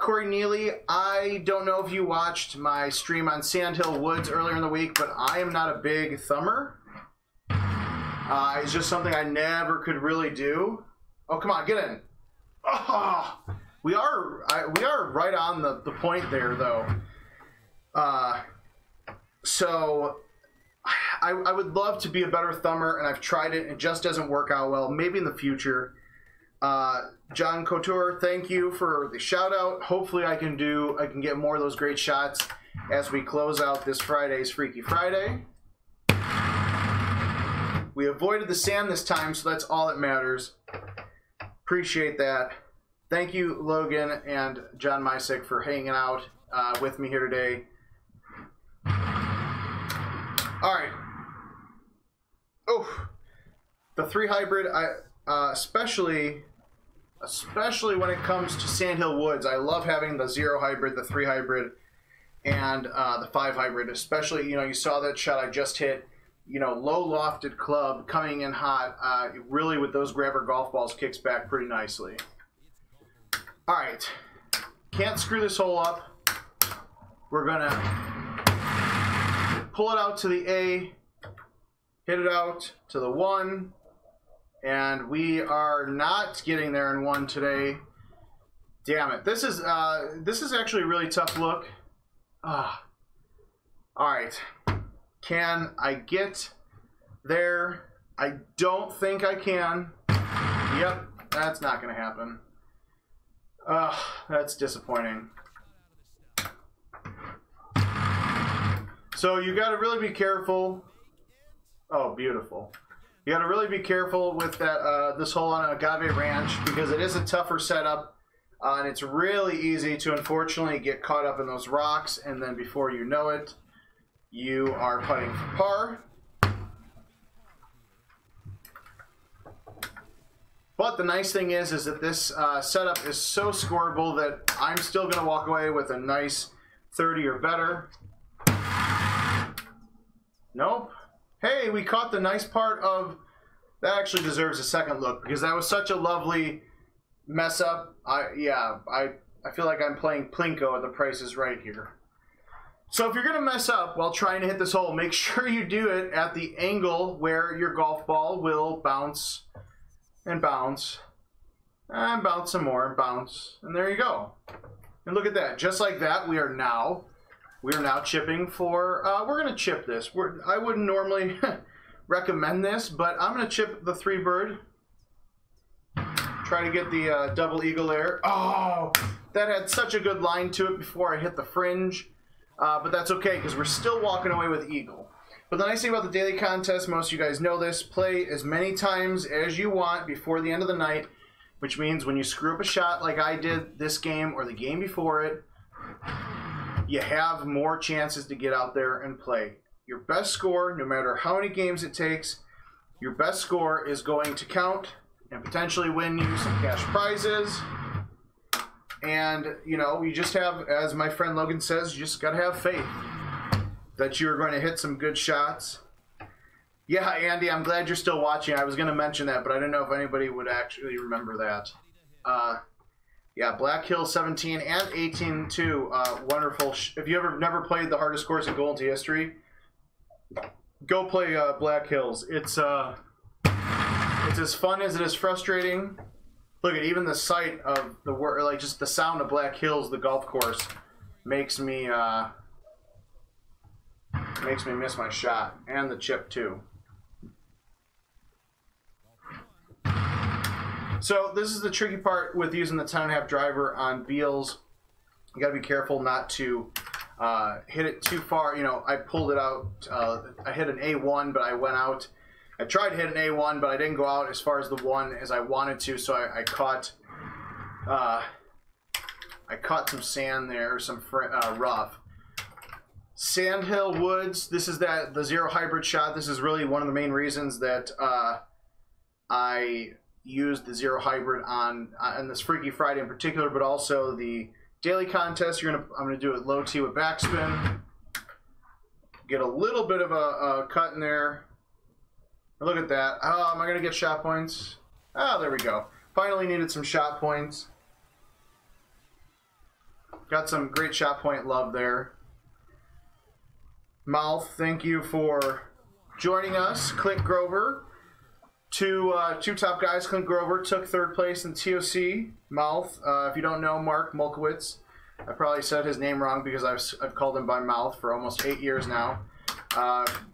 Corey Neely, I don't know if you watched my stream on Sandhill Woods earlier in the week, but I am not a big thumber. It's just something I never could really do. Oh, come on, get in. Oh, we are right on the point there, though. So I would love to be a better thumber, and I've tried it. It just doesn't work out well. Maybe in the future. John Couture, thank you for the shout out. Hopefully I can get more of those great shots as we close out this Friday's Freaky Friday. We avoided the sand this time, so that's all that matters. Appreciate that. Thank you, Logan and John Mysick, for hanging out with me here today. All right. Oh, the 3 hybrid. Especially when it comes to Sandhill Woods, I love having the 0 hybrid, the 3 hybrid, and the 5 hybrid. Especially, you saw that shot I just hit. Low lofted club coming in hot. Really, with those grabber golf balls, kicks back pretty nicely. All right, can't screw this hole up. We're gonna pull it out to the A, hit it out to the 1. And we are not getting there in 1 today. Damn it. This is actually a really tough look. All right. Can I get there? I don't think I can. Yep, that's not going to happen. That's disappointing. So you got to really be careful. Oh, beautiful. You got to really be careful with that this hole on Agave Ranch because it is a tougher setup. And it's really easy to unfortunately get caught up in those rocks, and then before you know it, you are putting for par. But the nice thing is that this setup is so scoreable that I'm still going to walk away with a nice 30 or better. Nope. Hey, we caught the nice part of... That actually deserves a second look because that was such a lovely mess up. I feel like I'm playing Plinko at the Price is Right here. So if you're going to mess up while trying to hit this hole, make sure you do it at the angle where your golf ball will bounce and bounce and bounce some more and bounce. And there you go. And look at that. Just like that, we are now chipping for, we're going to chip this. I wouldn't normally recommend this, but I'm going to chip the 3-bird. Try to get the double eagle there. Oh, that had such a good line to it before I hit the fringe. But that's okay because we're still walking away with eagle. But the nice thing about the daily contest, most of you guys know this, play as many times as you want before the end of the night, which means when you screw up a shot like I did this game or the game before it, you have more chances to get out there and play. Your best score, no matter how many games it takes, your best score is going to count and potentially win you some cash prizes. And, you know, you just have, as my friend Logan says, you just got to have faith that you're going to hit some good shots. Yeah, Andy, I'm glad you're still watching. I was going to mention that, but I didn't know if anybody would actually remember that. Yeah, Black Hill 17 and 18 too. Wonderful. If you ever never played the hardest course in Golden Tee history, go play Black Hills. It's as fun as it is frustrating. Look at even the sight of the word, like just the sound of Black Hills, the golf course, makes me miss my shot and the chip too. So this is the tricky part with using the 10.5 driver on Beals. You got to be careful not to hit it too far. You know, I pulled it out. I hit an A1, but I went out. I tried to hit an A1, but I didn't go out as far as the 1 as I wanted to. So I caught some sand there, some rough. Sandhill Woods. This is the zero hybrid shot. This is really one of the main reasons that I used the zero hybrid on this Freaky Friday in particular, but also the daily contest. I'm gonna do it low tee with backspin. Get a little bit of a cut in there. Look at that. Oh, am I gonna get shot points? Oh, there we go. Finally needed some shot points. Got some great shot point love there. Mouth, thank you for joining us. Clint Grover. Two top guys. Clint Grover took 3rd place in TOC. Mouth. If you don't know Mark Mulkowitz, I probably said his name wrong because I've called him by mouth for almost 8 years now.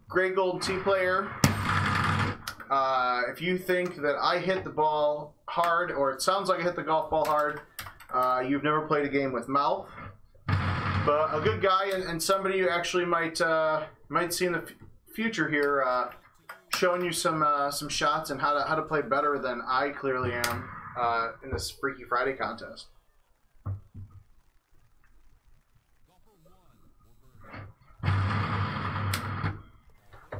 Great Golden Tee player. If you think that I hit the ball hard, or it sounds like I hit the golf ball hard, you've never played a game with Mouth. But a good guy and somebody you actually might see in the future here, showing you some shots and how to play better than I clearly am in this Freaky Friday contest.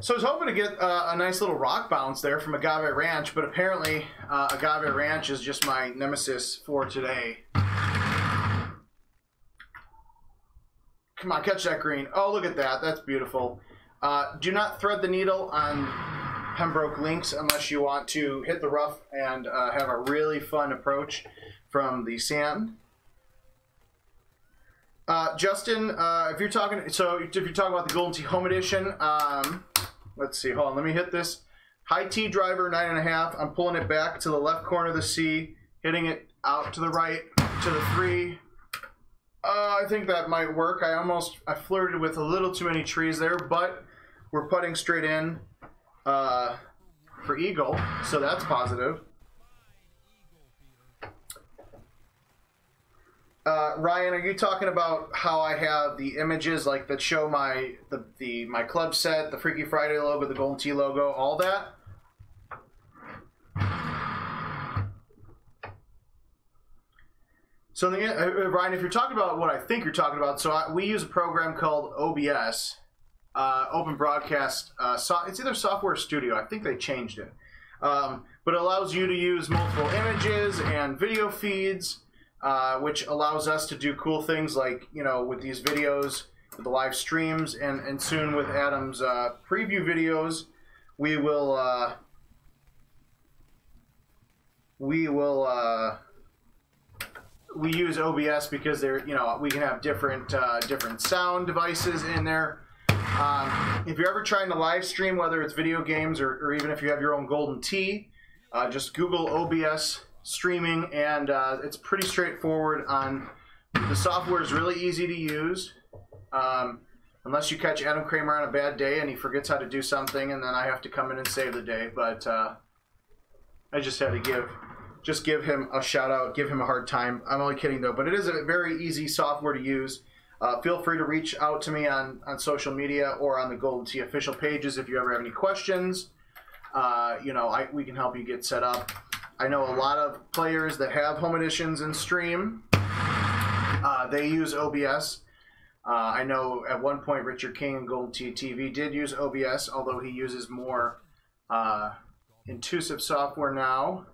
So I was hoping to get a nice little rock bounce there from Agave Ranch, but apparently Agave Ranch is just my nemesis for today. Come on, catch that green. Oh, look at that. That's beautiful. Do not thread the needle on Pembroke Links unless you want to hit the rough and have a really fun approach from the sand. Justin, if you're talking about the Golden Tee Home Edition, let's see. Hold on, let me hit this high tee driver 9.5. I'm pulling it back to the left corner of the C, hitting it out to the right to the 3. I think that might work. I flirted with a little too many trees there, but we're putting straight in for eagle, so that's positive. Ryan, are you talking about how I have the images like that show my club set, the Freaky Friday logo, the Golden Tee logo, all that? So, Ryan, if you're talking about what I think you're talking about, so we use a program called OBS, Open Broadcast. It's either Software Studio. I think they changed it. But it allows you to use multiple images and video feeds, which allows us to do cool things like, you know, with these videos, with the live streams, and soon with Adam's preview videos, we use OBS because they're, you know, we can have different sound devices in there. If you're ever trying to live stream, whether it's video games or even if you have your own Golden Tee, just Google OBS streaming, and it's pretty straightforward. The software is really easy to use, unless you catch Adam Kramer on a bad day and he forgets how to do something, and then I have to come in and save the day. But I just had to give him a shout out, give him a hard time. I'm only kidding though, but it is a very easy software to use. Feel free to reach out to me on social media or on the Golden Tee official pages if you ever have any questions. You know, we can help you get set up. I know a lot of players that have home editions and stream. They use OBS. I know at one point Richard King and Golden Tee TV did use OBS, although he uses more intuitive software now.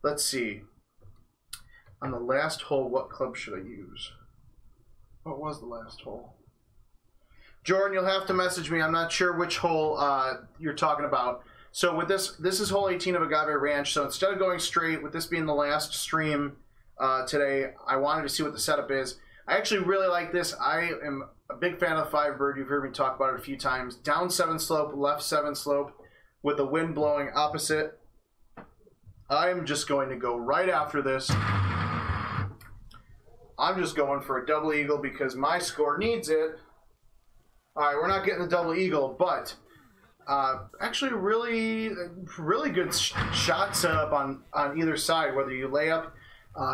Let's see. On the last hole, what club should I use? What was the last hole? Jordan, you'll have to message me. I'm not sure which hole you're talking about. So with this is hole 18 of Agave Ranch. So instead of going straight, with this being the last stream today, I wanted to see what the setup is. I actually really like this. I am a big fan of the 5-bird. You've heard me talk about it a few times. Down 7 slope, left 7 slope, with the wind blowing opposite. I'm just going to go right after this. I'm just going for a double eagle because my score needs it. All right, we're not getting the double eagle, but actually really good shot setup on either side, whether you lay up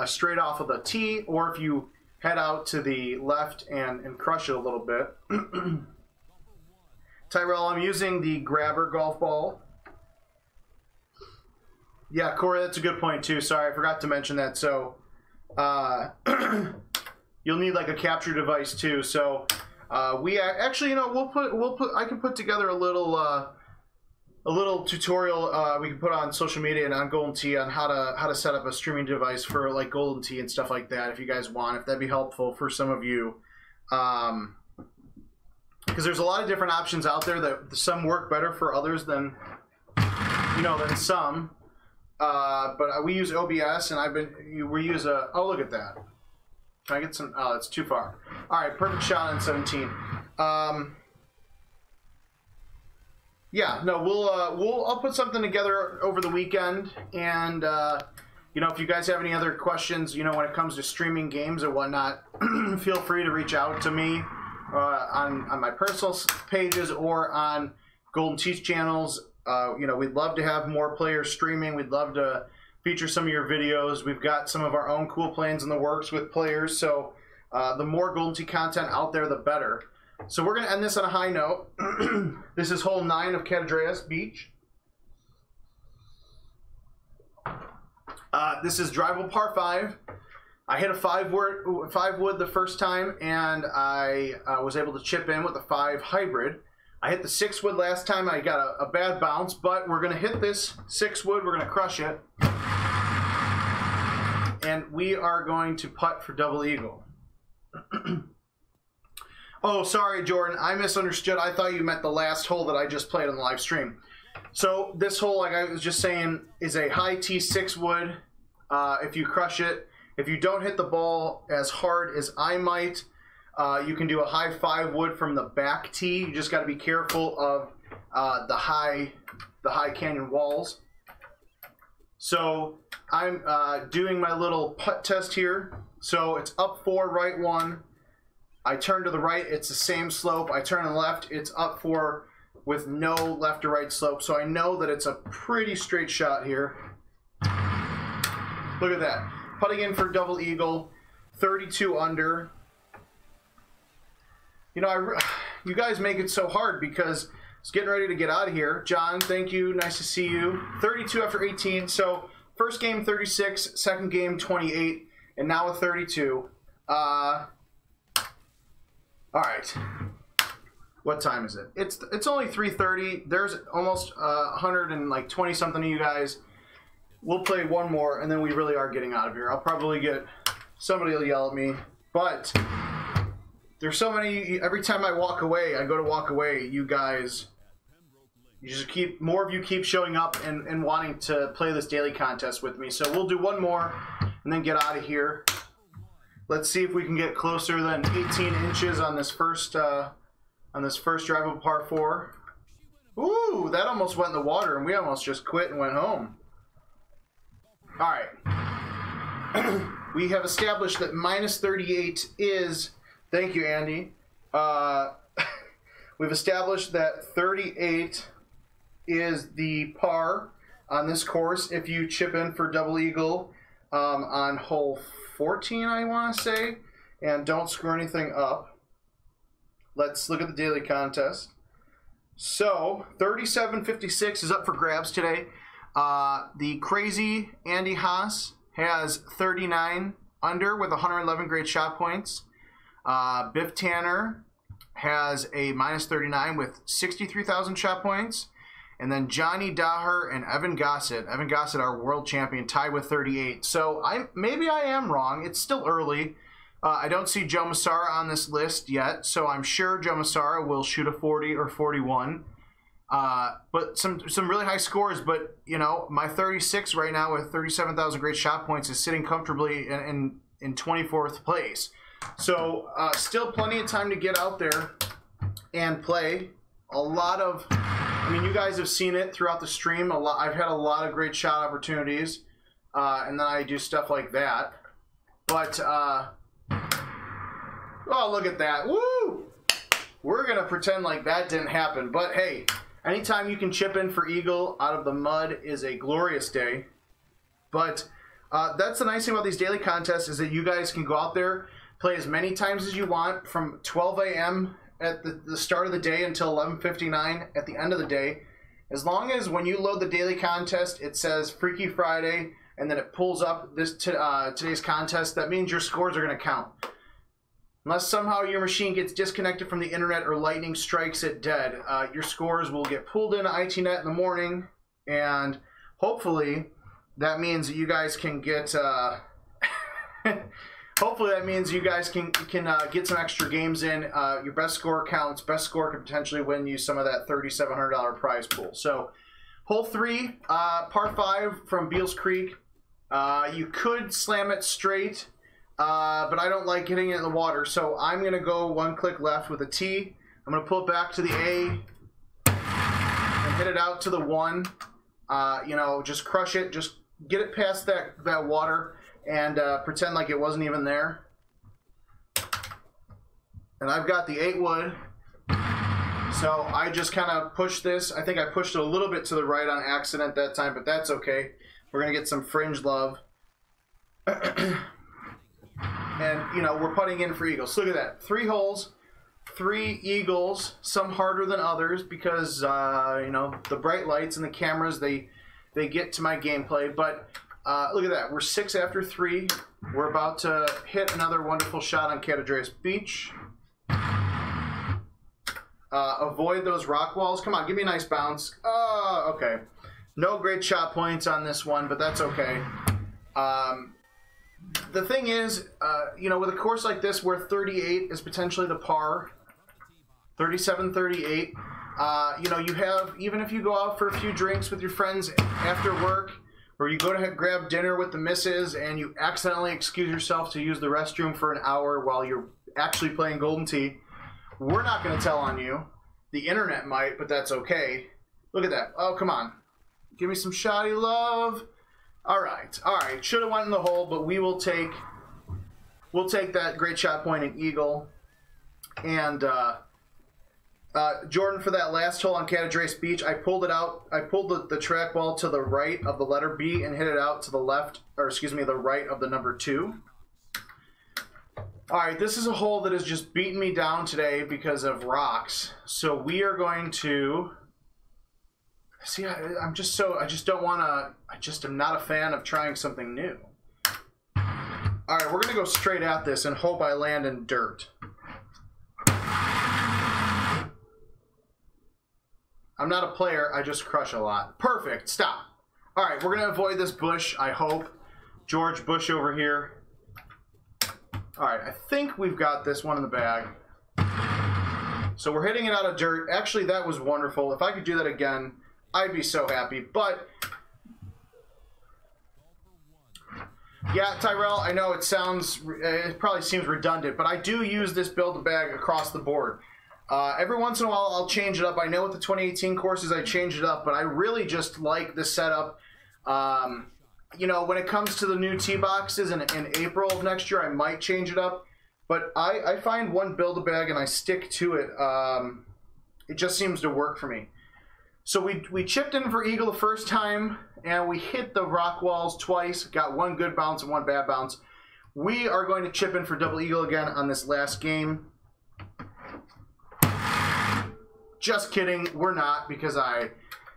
straight off of the tee or if you head out to the left and crush it a little bit. Tyrell, I'm using the grabber golf ball. Yeah, Corey, that's a good point too. Sorry, I forgot to mention that. So you'll need like a capture device too. So we actually, you know, I can put together a little tutorial we can put on social media and on Golden Tee on how to set up a streaming device for like Golden Tee and stuff like that. If you guys want, if that'd be helpful for some of you, because there's a lot of different options out there that some work better for others than some. But we use OBS, and we use oh, look at that. Can I get some? Oh, it's too far. All right, perfect shot on 17. Yeah, no, I'll put something together over the weekend, and you know, if you guys have any other questions, you know, when it comes to streaming games or whatnot, feel free to reach out to me on my personal pages or on Golden Tee's channels. You know, we'd love to have more players streaming. We'd love to feature some of your videos. We've got some of our own cool plans in the works with players. So the more Golden Tee content out there, the better. So we're going to end this on a high note. This is hole 9 of Catadreas Beach. This is drivable par 5. I hit a 5 wood the first time, and I was able to chip in with a 5 hybrid. I hit the 6 wood last time. I got a bad bounce, but we're going to hit this 6 wood. We're going to crush it. And we are going to putt for double eagle. Oh, sorry, Jordan. I misunderstood. I thought you meant the last hole that I just played on the live stream. So this hole, like I was just saying, is a high tee 6 wood. If you crush it, if you don't hit the ball as hard as I might, you can do a high 5 wood from the back tee. You just got to be careful of the high canyon walls. So I'm doing my little putt test here. So it's up 4, right 1. I turn to the right, it's the same slope. I turn to the left, it's up 4 with no left or right slope. So I know that it's a pretty straight shot here. Look at that. Putting in for double eagle. 32 under. You know, you guys make it so hard because it's getting ready to get out of here. John, thank you. Nice to see you. 32 after 18. So first game 36, second game 28, and now a 32. All right. What time is it? It's only 3:30. There's almost 120 something of you guys. We'll play one more, and then we really are getting out of here. I'll probably get somebody will yell at me, but there's so many. Every time I walk away, I go to walk away. You guys, you just keep more of you keep showing up and wanting to play this daily contest with me. So we'll do one more, and then get out of here. Let's see if we can get closer than 18 inches on this first drivable par 4. Ooh, that almost went in the water, and we almost just quit and went home. All right. We have established that minus 38 is, thank you, Andy. We've established that 38 is the par on this course if you chip in for double eagle on hole 14, I want to say, and don't screw anything up. Let's look at the daily contest. So 37.56 is up for grabs today. The crazy Andy Haas has 39 under with 111 great shot points. Biff Tanner has a minus 39 with 63,000 shot points. And then Johnny Daher and Evan Gossett, our world champion, tied with 38. So maybe I am wrong. It's still early. I don't see Joe Massara on this list yet, so I'm sure Joe Massara will shoot a 40 or 41. But some really high scores. But you know, my 36 right now with 37,000 great shot points is sitting comfortably in 24th place. So still plenty of time to get out there and play. A lot of, I mean, you guys have seen it throughout the stream. I've had a lot of great shot opportunities, and then I do stuff like that. But oh, look at that! Woo! We're gonna pretend like that didn't happen. But hey, anytime you can chip in for eagle out of the mud is a glorious day. But that's the nice thing about these daily contests is that you guys can go out there, play as many times as you want from 12 a.m. at the start of the day until 11:59 at the end of the day. As long as when you load the daily contest, it says Freaky Friday, and then it pulls up this today's contest, that means your scores are going to count. Unless somehow your machine gets disconnected from the internet or lightning strikes it dead, your scores will get pulled into ITNet in the morning, and hopefully that means that you guys can get hopefully that means you guys can get some extra games in. Your best score counts. Best score can potentially win you some of that $3,700 prize pool. So hole 3, par 5 from Beals Creek. You could slam it straight, but I don't like hitting it in the water, so I'm going to go one click left with a T. I'm going to pull it back to the A and hit it out to the 1. You know, just crush it. Just get it past that water and pretend like it wasn't even there. And I've got the 8 wood. So I just kind of pushed this. I think I pushed it a little bit to the right on accident that time, but that's okay. We're going to get some fringe love. And, you know, we're putting in for eagles. So look at that. 3 holes, 3 eagles, some harder than others because, you know, the bright lights and the cameras, they get to my gameplay. But look at that. We're 6 after 3. We're about to hit another wonderful shot on Catadreas Beach. Avoid those rock walls. Come on, give me a nice bounce. Okay. No great shot points on this one, but that's okay. The thing is, you know, with a course like this where 38 is potentially the par, 37, 38, you know, you have, even if you go out for a few drinks with your friends after work, or you go to grab dinner with the missus and you accidentally excuse yourself to use the restroom for an hour while you're actually playing Golden Tee, we're not going to tell on you. The internet might, but that's okay. Look at that. Oh, come on. Give me some shoddy love. All right. All right. Should have went in the hole, but we'll take that great shot point and eagle. And Jordan, for that last hole on Catadreas Beach, I pulled it out. I pulled the trackball to the right of the letter B and hit it out to the left, or excuse me, the right of the number 2. Alright, this is a hole that has just beaten me down today because of rocks. So we are going to... See, I just don't want to... I just am not a fan of trying something new. Alright, we're going to go straight at this and hope I land in dirt. I'm not a player, I just crush a lot. Perfect, stop. Alright, we're going to avoid this bush, I hope. George Bush over here. Alright, I think we've got this one in the bag. So we're hitting it out of dirt. Actually, that was wonderful. If I could do that again, I'd be so happy. But, yeah, Tyrell, I know it probably seems redundant, but I do use this build-a-bag across the board. Every once in a while, I'll change it up. I know with the 2018 courses, I change it up, but I really just like the setup. You know, when it comes to the new tee boxes in April of next year, I might change it up. But I find one Build-A-Bag and I stick to it. It just seems to work for me. So we chipped in for eagle the first time, and we hit the rock walls twice. Got one good bounce and one bad bounce. We are going to chip in for double eagle again on this last game. Just kidding, we're not, because I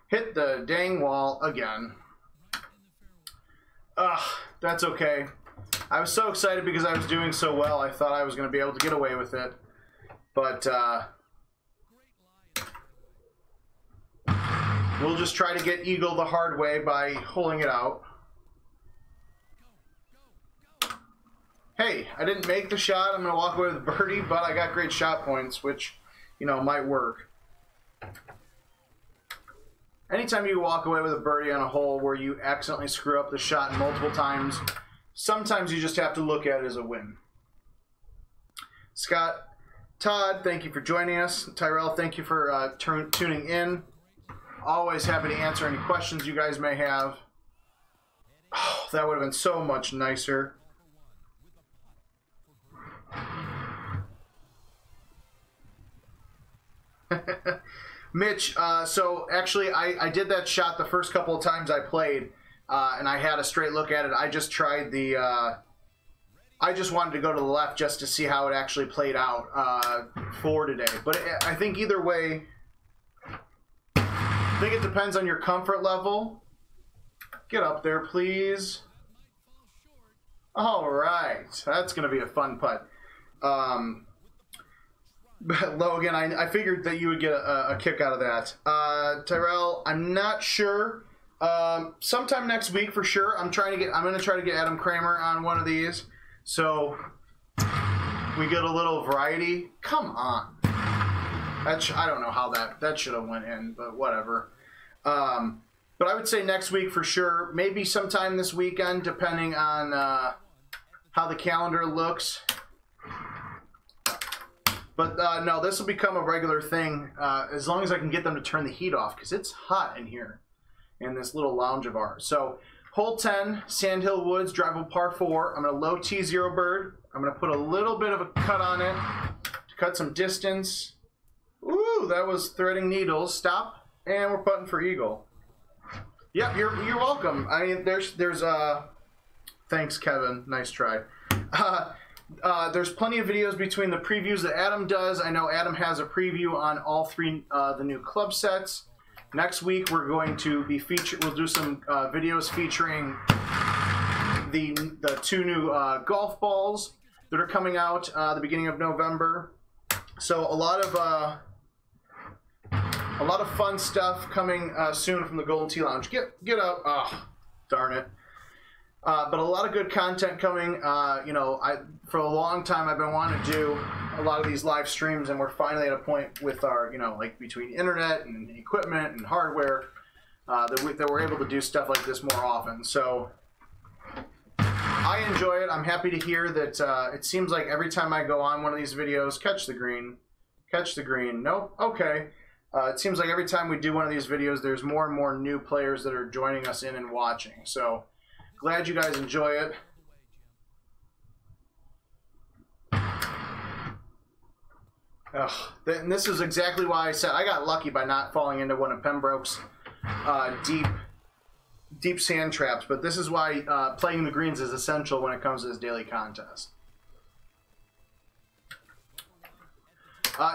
hit the dang wall again. That's okay. I was so excited because I was doing so well. I thought I was going to be able to get away with it. But we'll just try to get eagle the hard way by holding it out. Hey, I didn't make the shot. I'm going to walk away with birdie, but I got great shot points, which, you know, might work. Anytime you walk away with a birdie on a hole where you accidentally screw up the shot multiple times, sometimes you just have to look at it as a win. Scott, Todd, thank you for joining us. Tyrell, thank you for tuning in. Always happy to answer any questions you guys may have. Oh, that would have been so much nicer. Mitch, so actually I did that shot the first couple of times I played, and I had a straight look at it. I just tried the, I just wanted to go to the left just to see how it actually played out for today. But I think either way, I think it depends on your comfort level. Get up there, please. All right, that's going to be a fun putt. Logan, I figured that you would get a kick out of that. Tyrell, I'm not sure. Sometime next week for sure. I'm going to try to get Adam Kramer on one of these, so we get a little variety. Come on. I don't know how that should have went in, but whatever. But I would say next week for sure. Maybe sometime this weekend, depending on how the calendar looks. But no, this will become a regular thing as long as I can get them to turn the heat off, because it's hot in here in this little lounge of ours. So hole 10, Sandhill Woods, drivable par 4. I'm going to low tee 0 bird. I'm going to put a little bit of a cut on it to cut some distance. Ooh, that was threading needles. Stop, and we're putting for eagle. Yep, you're welcome. I mean, there's thanks, Kevin. Nice try. There's plenty of videos between the previews that Adam does. I know Adam has a preview on all 3 the new club sets. Next week we're going to be we'll do some videos featuring the 2 new golf balls that are coming out the beginning of November. So a lot of fun stuff coming soon from the Golden Tee Lounge. Get up! Oh, darn it. But a lot of good content coming. You know, for a long time I've been wanting to do a lot of these live streams, and we're finally at a point with our, you know, like between internet and equipment and hardware that we're able to do stuff like this more often. So I enjoy it. I'm happy to hear that it seems like every time I go on one of these videos, catch the green. Nope. Okay. It seems like every time we do one of these videos, there's more and more new players that are joining us in and watching. So glad you guys enjoy it. And this is exactly why I said I got lucky by not falling into one of Pembroke's deep sand traps. But this is why playing the greens is essential when it comes to this daily contest.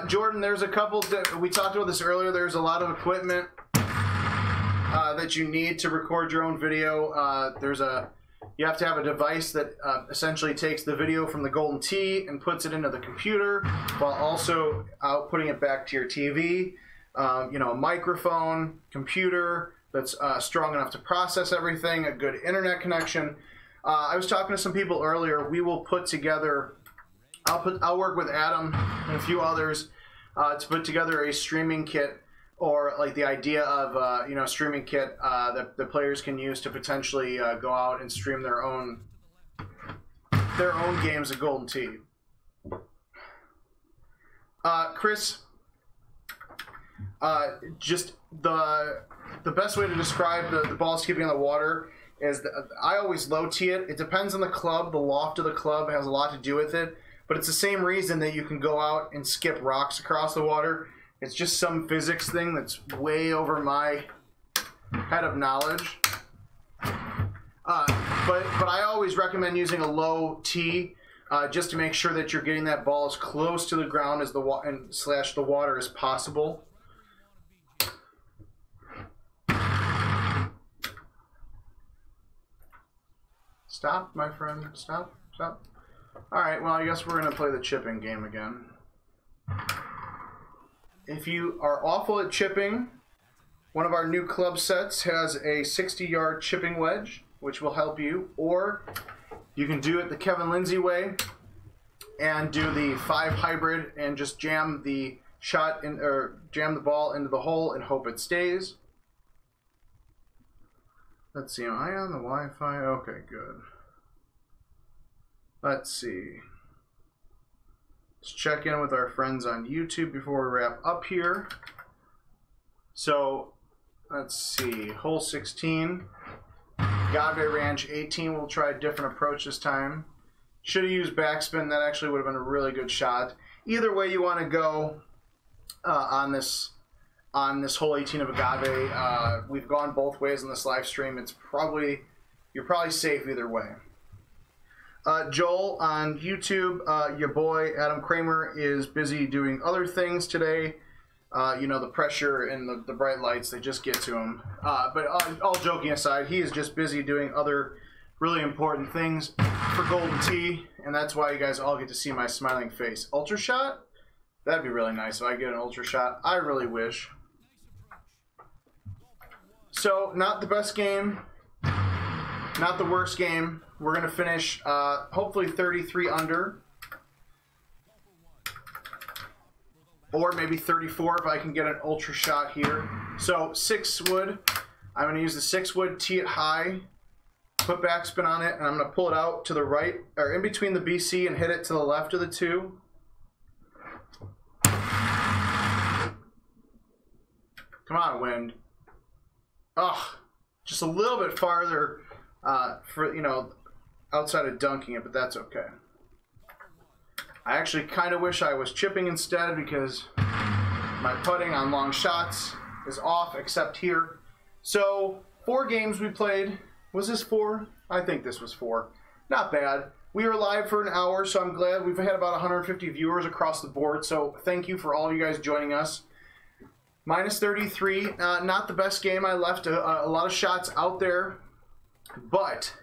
Jordan, there's a couple, we talked about this earlier, there's a lot of equipment that you need to record your own video. You have to have a device that essentially takes the video from the Golden Tee and puts it into the computer while also outputting it back to your TV. You know, a microphone, computer that's strong enough to process everything, a good internet connection. I was talking to some people earlier. We will put together, I'll work with Adam and a few others to put together a streaming kit, or like the idea of you know, a streaming kit that the players can use to potentially go out and stream their own games at Golden Tee. Chris, just the best way to describe the ball skipping on the water is that I always low tee it. It depends on the club. The loft of the club has a lot to do with it, but it's the same reason that you can go out and skip rocks across the water. It's just some physics thing that's way over my head of knowledge. But I always recommend using a low tee just to make sure that you're getting that ball as close to the ground as the water as possible. Stop, my friend. Stop. Stop. All right, well, I guess we're going to play the chipping game again. If you are awful at chipping, one of our new club sets has a 60-yard chipping wedge, which will help you. Or you can do it the Kevin Lindsay way and do the 5 hybrid and just jam the shot in, or jam the ball into the hole and hope it stays. Let's see, am I on the Wi-Fi? Okay, good. Let's see. Let's check in with our friends on YouTube before we wrap up here. So, let's see, hole 16. Agave Ranch 18, we'll try a different approach this time. Should have used backspin, that actually would have been a really good shot. Either way you want to go on this hole 18 of Agave. We've gone both ways in this live stream. You're probably safe either way. Joel on YouTube, your boy Adam Kramer is busy doing other things today. You know, the pressure and the bright lights, they just get to him. But all joking aside, he is just busy doing other really important things for Golden Tee, and that's why you guys all get to see my smiling face. Ultra shot? That'd be really nice if I get an ultra shot. I really wish. So, not the best game, not the worst game. We're going to finish hopefully 33 under, or maybe 34 if I can get an ultra shot here. So 6 wood, I'm going to use the 6 wood, tee it high, put backspin on it, and I'm going to pull it out to the right, or in between the BC, and hit it to the left of the 2. Come on, wind. Oh, just a little bit farther for, you know, outside of dunking it, but that's okay. I actually kind of wish I was chipping instead, because my putting on long shots is off, except here. So 4 games we played. Was this 4? I think this was 4. Not bad. We were live for an hour, so I'm glad. We've had about 150 viewers across the board, so thank you for all you guys joining us. Minus 33, not the best game. I left a lot of shots out there, but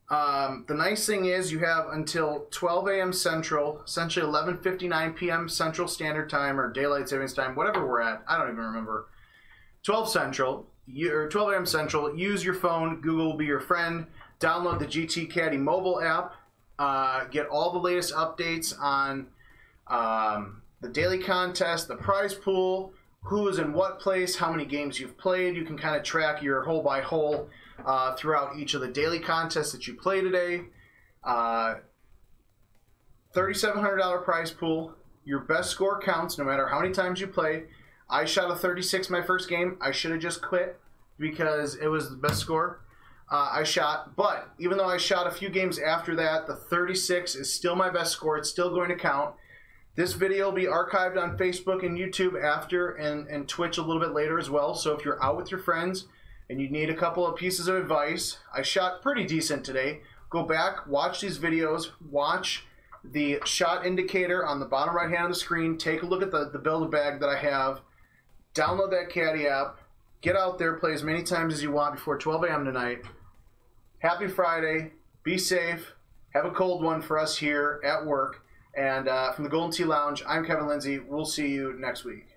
the nice thing is you have until 12 a.m. Central, essentially 11:59 p.m. Central Standard Time, or Daylight Savings Time, whatever we're at. I don't even remember. 12 Central, or 12 a.m. Central. Use your phone. Google will be your friend. Download the GT Caddy mobile app. Get all the latest updates on the daily contest, the prize pool, who is in what place, how many games you've played. You can kind of track your hole by hole throughout each of the daily contests that you play today. $3,700 prize pool. Your best score counts no matter how many times you play. I shot a 36 my first game. I should have just quit because it was the best score I shot. But even though I shot a few games after that, the 36 is still my best score. It's still going to count. This video will be archived on Facebook and YouTube after, and Twitch a little bit later as well. So if you're out with your friends and you need a couple of pieces of advice, I shot pretty decent today. Go back, watch these videos, watch the shot indicator on the bottom right hand of the screen. Take a look at the Build-A-Bag that I have. Download that Caddy app. Get out there, play as many times as you want before 12 a.m. tonight. Happy Friday. Be safe. Have a cold one for us here at work. And from the Golden Tee Lounge, I'm Kevin Lindsay. We'll see you next week.